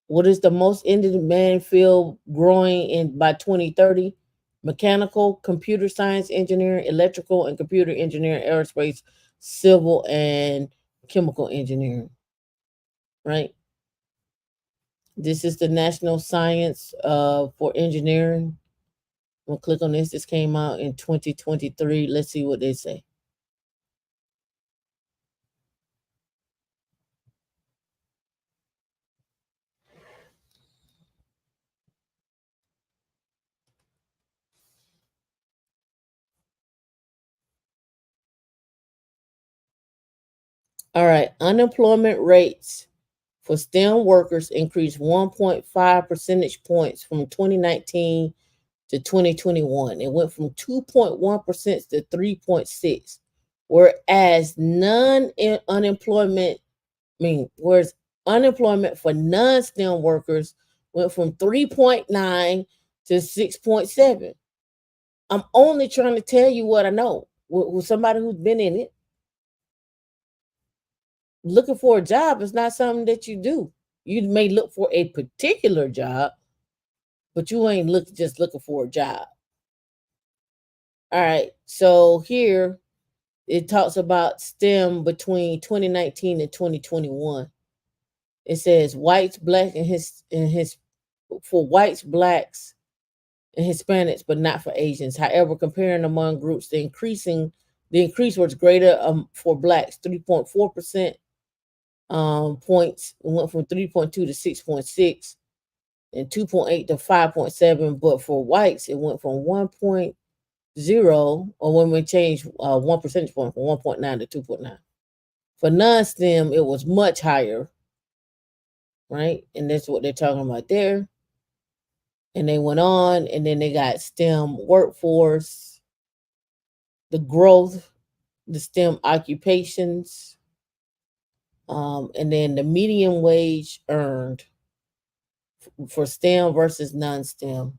What is the most in demand field growing in by 2030? Mechanical, computer science engineering, electrical and computer engineering, aerospace, civil and chemical engineering. Right. This is the National Science for Engineering. I'm gonna click on this. This came out in 2023. Let's see what they say. All right, unemployment rates for STEM workers increased 1.5 percentage points from 2019 to 2021. It went from 2.1% to 3.6, whereas whereas unemployment for non-STEM workers went from 3.9 to 6.7. I'm only trying to tell you what I know. With somebody who's been in it, looking for a job is not something that you do. You may look for a particular job, but you ain't just looking for a job. All right. So here it talks about STEM between 2019 and 2021. It says whites, black, and his for whites, blacks, and Hispanics, but not for Asians. However, comparing among groups, the increase was greater for blacks, 3.4% points. It went from 3.2 to 6.6, and 2.8 to 5.7. But for whites, it went from 1.0, or when we changed 1 percentage point from 1.9 to 2.9. For non-STEM, it was much higher, right? And that's what they're talking about there. And they went on, and then they got STEM workforce, the growth, the STEM occupations, and then the median wage earned for STEM versus non-STEM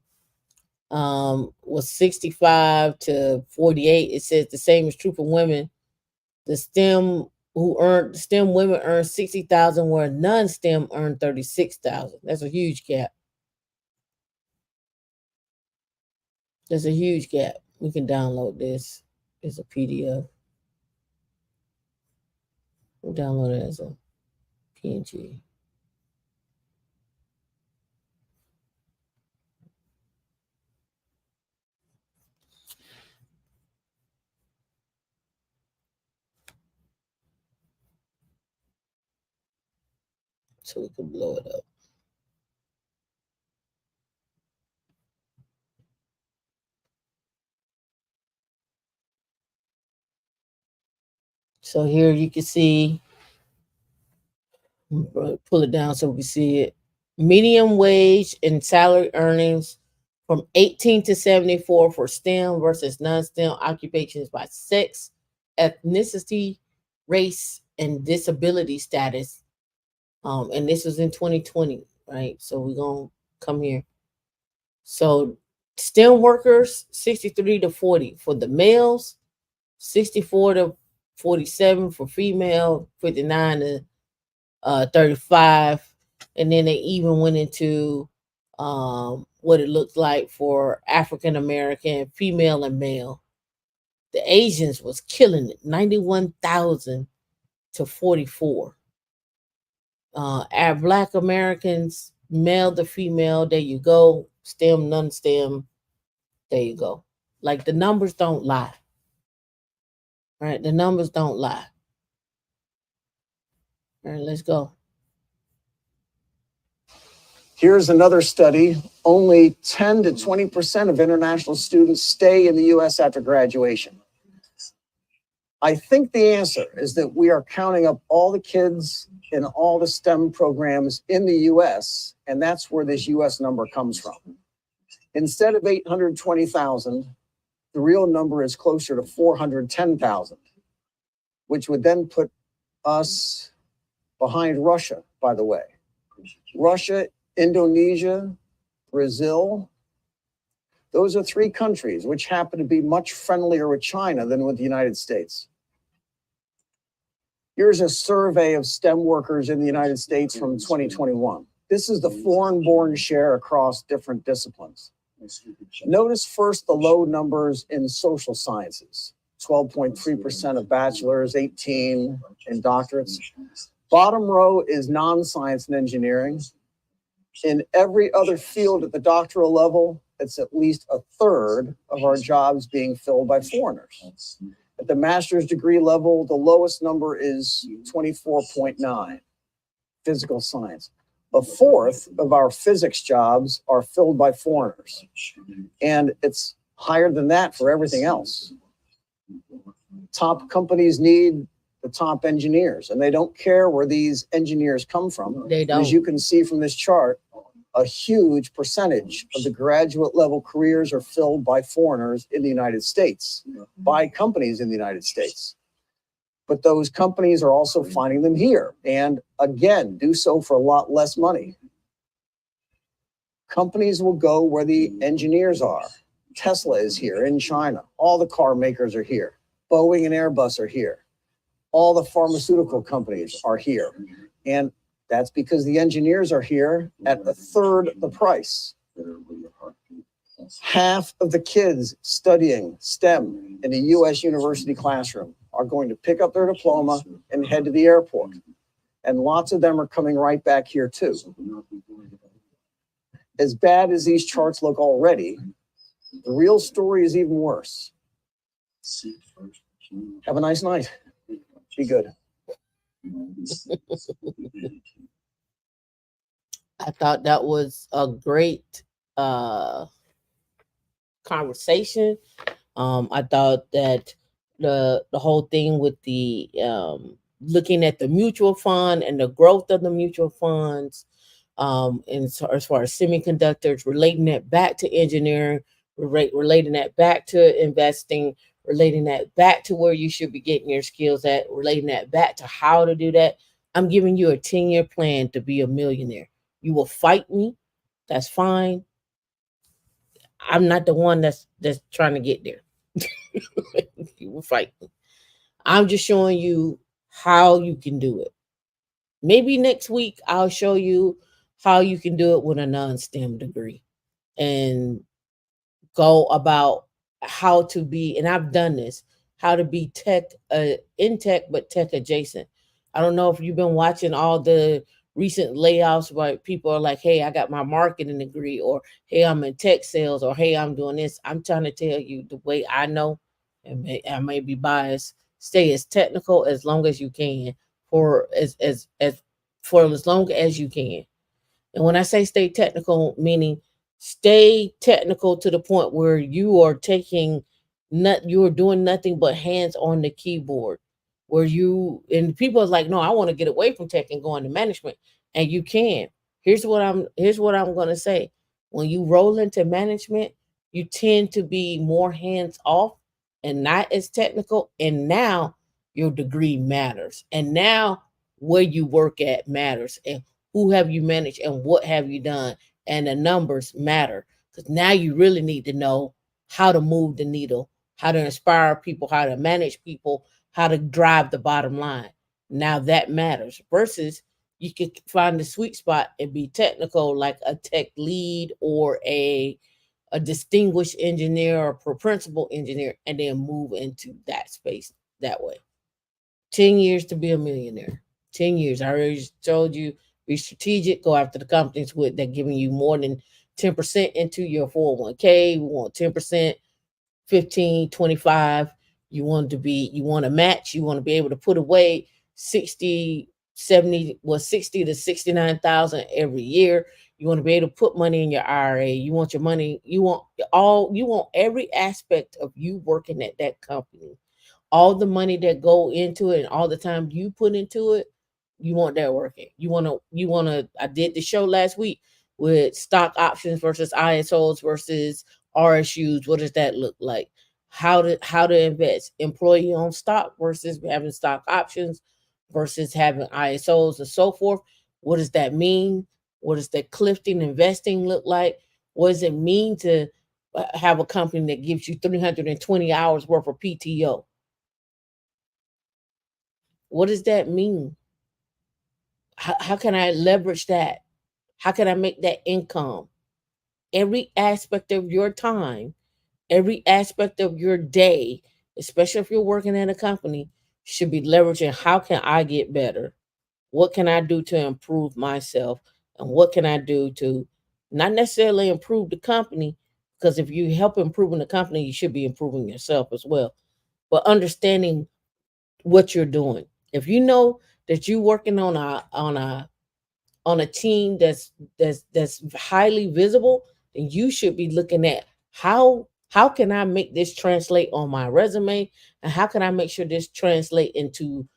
was 65 to 48. It says the same is true for women. The STEM women earned 60,000, where non-STEM earned 36,000. That's a huge gap. There's a huge gap. We can download this as a PDF. We'll download it as a PNG. So we can blow it up. So here you can see, pull it down so we see it. Median wage and salary earnings from 18 to 74 for STEM versus non-STEM occupations by sex, ethnicity, race, and disability status. And this was in 2020, right? So we're gonna come here. So STEM workers, 63 to 40 for the males, 64 to 47 for female, 59 to 35. And then they even went into what it looked like for African American, female, and male. The Asians was killing it, 91,000 to 44. Our Black Americans, male to female, there you go. STEM, non-STEM, there you go. Like the numbers don't lie. Right? The numbers don't lie. All right, let's go. Here's another study. Only 10 to 20% of international students stay in the US after graduation. I think the answer is that we are counting up all the kids in all the STEM programs in the US, and that's where this US number comes from. Instead of 820,000, the real number is closer to 410,000, which would then put us behind Russia, by the way. Russia, Indonesia, Brazil, those are three countries which happen to be much friendlier with China than with the United States. Here's a survey of STEM workers in the United States from 2021. This is the foreign-born share across different disciplines. Notice first the low numbers in social sciences, 12.3% of bachelors, 18 in doctorates. Bottom row is non-science and engineering. In every other field at the doctoral level, it's at least a third of our jobs being filled by foreigners. At the master's degree level, the lowest number is 24.9, physical science. A fourth of our physics jobs are filled by foreigners. And it's higher than that for everything else. Top companies need the top engineers, and they don't care where these engineers come from. They don't. As you can see from this chart, a huge percentage of the graduate level careers are filled by foreigners in the United States, by companies in the United States. But those companies are also finding them here, and again, do so for a lot less money. Companies will go where the engineers are. Tesla is here in China. All the car makers are here. Boeing and Airbus are here. All the pharmaceutical companies are here. And that's because the engineers are here at a third the price. Half of the kids studying STEM in a U.S. university classroom are going to pick up their diploma and head to the airport. And lots of them are coming right back here too. As bad as these charts look already, the real story is even worse. Have a nice night. Be good. I thought that was a great uh, conversation. I thought that the whole thing with the looking at the mutual fund and the growth of the mutual funds, and so as far as semiconductors, relating that back to engineering, relating that back to investing, relating that back to where you should be getting your skills at, relating that back to how to do that. I'm giving you a 10-year plan to be a millionaire. You will fight me. That's fine. I'm not the one that's trying to get there. You will fight me. I'm just showing you how you can do it. Maybe next week I'll show you how you can do it with a non-STEM degree and go about how to be, and I've done this, how to be tech in tech but tech adjacent. I don't know if you've been watching all the recent layoffs where people are like, hey, I got my marketing degree, or hey, I'm in tech sales, or hey, I'm doing this. I'm trying to tell you the way I know, and I may be biased, stay as technical as long as you can, for as for as long as you can. And when I say stay technical, meaning stay technical to the point where you are taking you are doing nothing but hands on the keyboard. Where you, and people are like, no, I want to get away from tech and go into management. And you can. Here's what I'm gonna say. When you roll into management, you tend to be more hands off and not as technical. And now your degree matters. And now where you work at matters. And who have you managed and what have you done, and the numbers matter, because now you really need to know how to move the needle, how to inspire people, how to manage people, how to drive the bottom line. Now that matters, versus you could find the sweet spot and be technical like a tech lead or a distinguished engineer or principal engineer, and then move into that space that way. 10 years to be a millionaire. 10 years. I already told you, be strategic, go after the companies with that giving you more than 10% into your 401k. We want 10%, 15, 25. You want to match, you want to be able to put away 60, 70, well, 60 to 69,000 every year. You want to be able to put money in your IRA. You want your money, you want every aspect of you working at that company, all the money that go into it and all the time you put into it. You want that working. You want to I did the show last week with stock options versus ISOs versus RSUs. What does that look like? How to invest employee owned stock versus having stock options versus having ISOs and so forth. What does that mean? What does that Clifton investing look like? What does it mean to have a company that gives you 320 hours worth of PTO? What does that mean? How can I leverage that? How can I make that income? Every aspect of your time, every aspect of your day, especially if you're working at a company, should be leveraging how can I get better? What can I do to improve myself? And what can I do to not necessarily improve the company? Because if you help improving the company, you should be improving yourself as well. But understanding what you're doing. If you know that you're working on a team that's highly visible, then you should be looking at how can I make this translate on my resume, and how can I make sure this translate into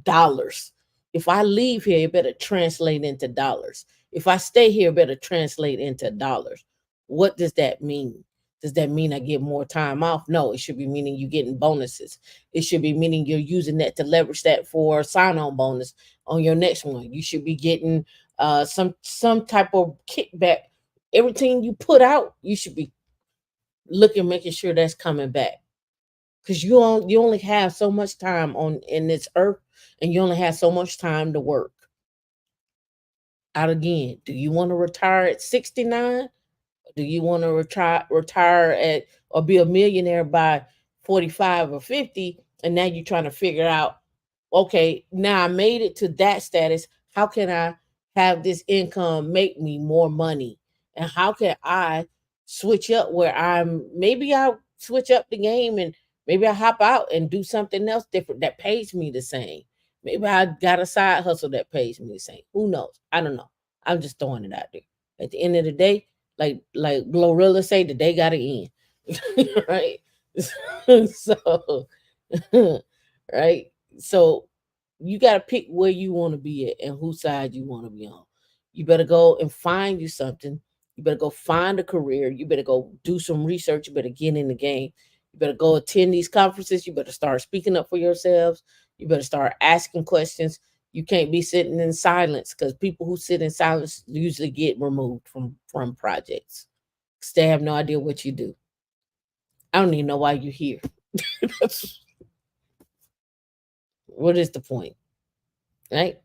dollars. If I leave here, it better translate into dollars. If I stay here, it better translate into dollars. What does that mean? Does that mean I get more time off? No, it should be meaning you're getting bonuses. It should be meaning you're using that to leverage that for sign-on bonus on your next one. You should be getting some type of kickback. Everything you put out, you should be looking, making sure that's coming back. Because you only have so much time on in this earth, and you only have so much time to work. Out again, do you want to retire at 69? Do you want to retire at or be a millionaire by 45 or 50? And now you're trying to figure out, okay, now I made it to that status. How can I have this income make me more money? And how can I switch up where maybe I'll switch up the game and maybe I hop out and do something else different that pays me the same. Maybe I got a side hustle that pays me the same. Who knows? I don't know. I'm just throwing it out there. At the end of the day, like Glorilla say, the day gotta end. Right? So right? So you got to pick where you want to be at and whose side you want to be on. You better go and find you something. You better go find a career. You better go do some research. You better get in the game. You better go attend these conferences. You better start speaking up for yourselves. You better start asking questions. You can't be sitting in silence, because people who sit in silence usually get removed from projects, because they have no idea what you do. I don't even know why you're here. What is the point? Right?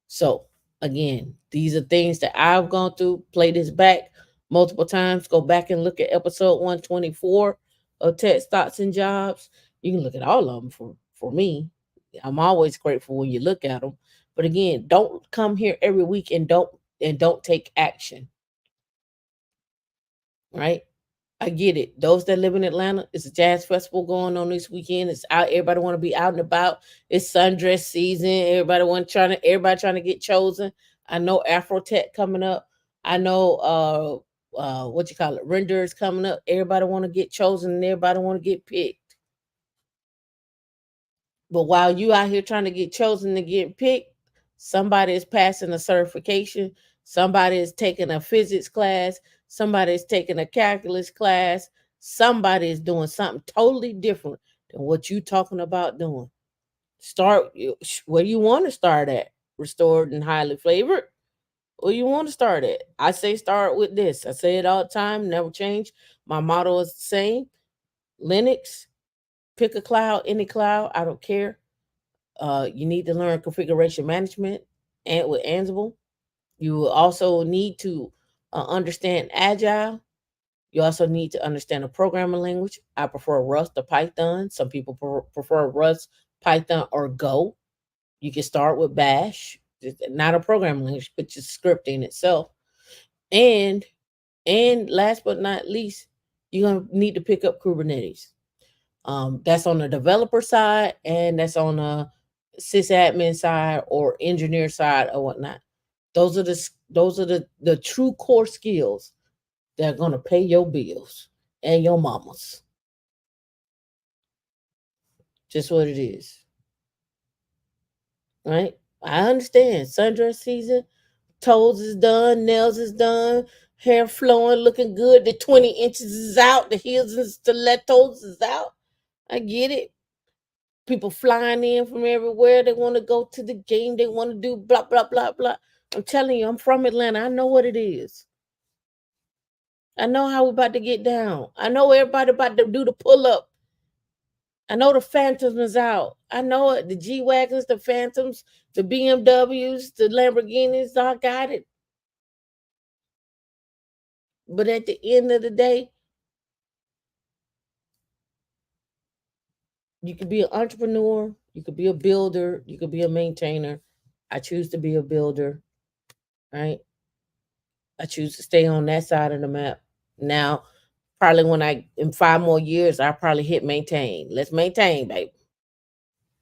So again, these are things that I've gone through. Play this back multiple times. Go back and look at episode 124 of Tech Stocks and Jobs. You can look at all of them for me. I'm always grateful when you look at them. But again, don't come here every week and don't take action. Right? I get it. Those that live in Atlanta, it's a jazz festival going on this weekend. It's out. Everybody want to be out and about. It's sundress season. Everybody trying to get chosen. I know Afro Tech coming up. I know what you call it, Render is coming up. Everybody want to get chosen and everybody want to get picked. But while you out here trying to get chosen and get picked, somebody is passing a certification. Somebody is taking a physics class. Somebody is taking a calculus class. Somebody is doing something totally different than what you talking about doing. Where you want to start at? Restored and highly flavored? Where you want to start at? I say start with this. I say it all the time, never change. My motto is the same. Linux, pick a cloud, any cloud, I don't care. You need to learn configuration management and with Ansible. You will also need to understand Agile. You also need to understand a programming language. I prefer Rust or Python. Some people prefer Rust, Python, or Go. You can start with Bash, not a programming language, but just scripting itself. And and last but not least, you're gonna need to pick up Kubernetes. That's on the developer side, and that's on the sysadmin side or engineer side or whatnot. Those are the true core skills that are gonna pay your bills and your mamas. Just what it is, right? I understand sundress season. Toes is done, nails is done, hair flowing, looking good. The 20 inches is out, the heels and stilettos is out. I get it. People flying in from everywhere. They want to go to the game. They want to do blah blah blah blah. I'm telling you, I'm from Atlanta. I know what it is. I know how we're about to get down. I know everybody about to do the pull up. I know the Phantoms is out. I know it. The G wagons, the Phantoms, the BMWs, the Lamborghinis. I got it. But at the end of the day, you could be an entrepreneur. You could be a builder. You could be a maintainer. I choose to be a builder. Right. I choose to stay on that side of the map. Now, probably when I in 5 more years, I'll probably hit maintain. Let's maintain, baby.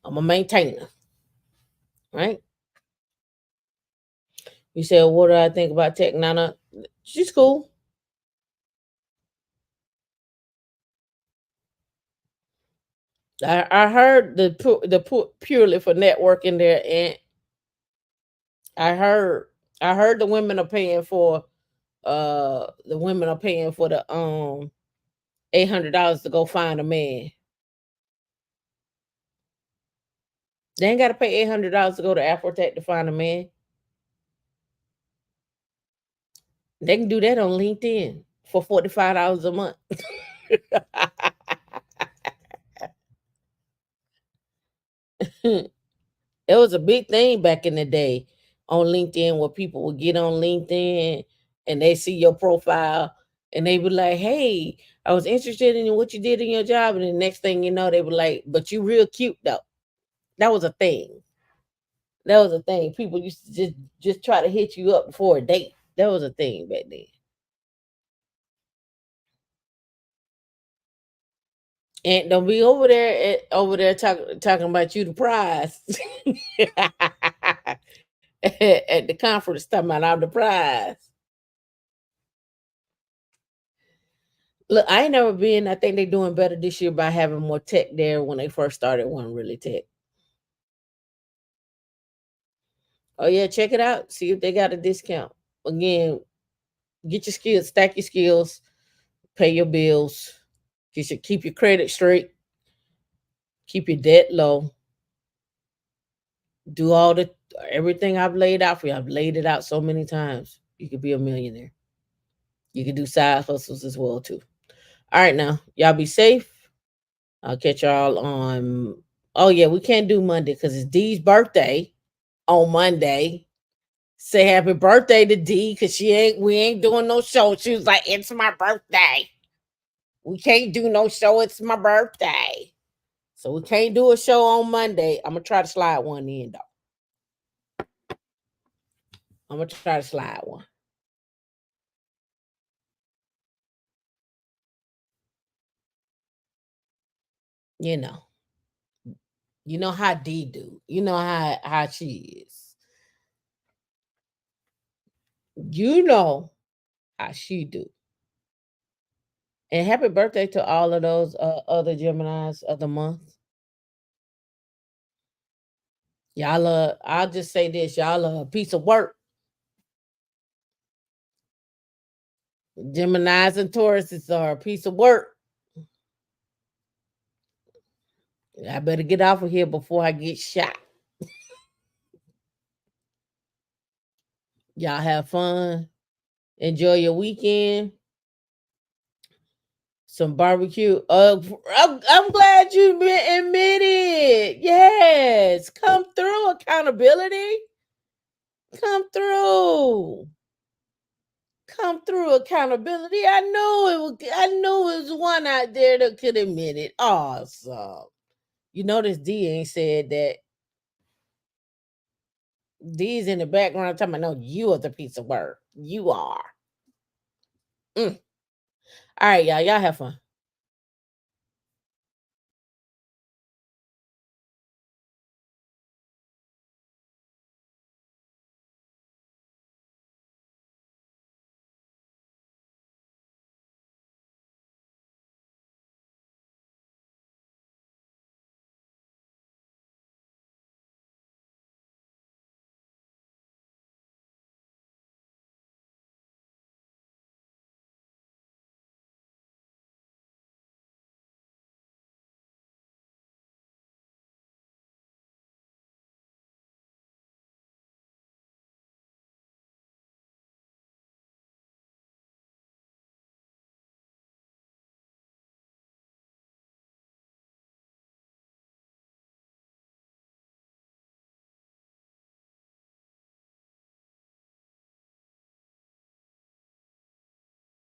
I'm a maintainer, right? You said, what do I think about Tech Nana? She's cool. I heard purely for networking there, and I heard the women are paying for the $800 to go find a man. They ain't got to pay $800 to go to Afrotech to find a man. They can do that on LinkedIn for $45 a month. It was a big thing back in the day on LinkedIn, where people would get on LinkedIn and they see your profile And they were like, "Hey, I was interested in what you did in your job." And the next thing you know, they were like, "But you real cute though." That was a thing. That was a thing. People used to just try to hit you up before a date. That was a thing back then. And don't be over there talking about you the prize at the conference talking about I'm the prize. Look, I ain't never been. I think they're doing better this year by having more tech there. When they first started, wasn't really tech. Oh yeah, check it out. See if they got a discount. Again, get your skills, stack your skills, pay your bills. You should keep your credit straight, keep your debt low, do all the everything I've laid out for you. I've laid it out so many times. You could be a millionaire. You can do side hustles as well too. All right, now y'all be safe. I'll catch y'all on. Oh yeah, we can't do Monday because it's Dee's birthday on Monday. Say happy birthday to D because we ain't doing no show. She was like, "It's my birthday. We can't do no show. It's my birthday." So we can't do a show on Monday. I'm gonna try to slide one in though. I'm gonna try to slide one. You know, you know how D do. You know how she is. You know how she do. And happy birthday to all of those other Geminis of the month. Y'all I'll just say this, y'all are a piece of work. Geminis and Tauruses are a piece of work. I better get off of here before I get shot. Y'all have fun. Enjoy your weekend. Some barbecue. I'm glad you admitted. Yes. Come through. Accountability. Come through. Come through accountability. I knew it was one out there that could admit it. Awesome. You notice D ain't said that. D's in the background talking about, no, you are the piece of work. You are. Mm. All right, y'all. Y'all have fun.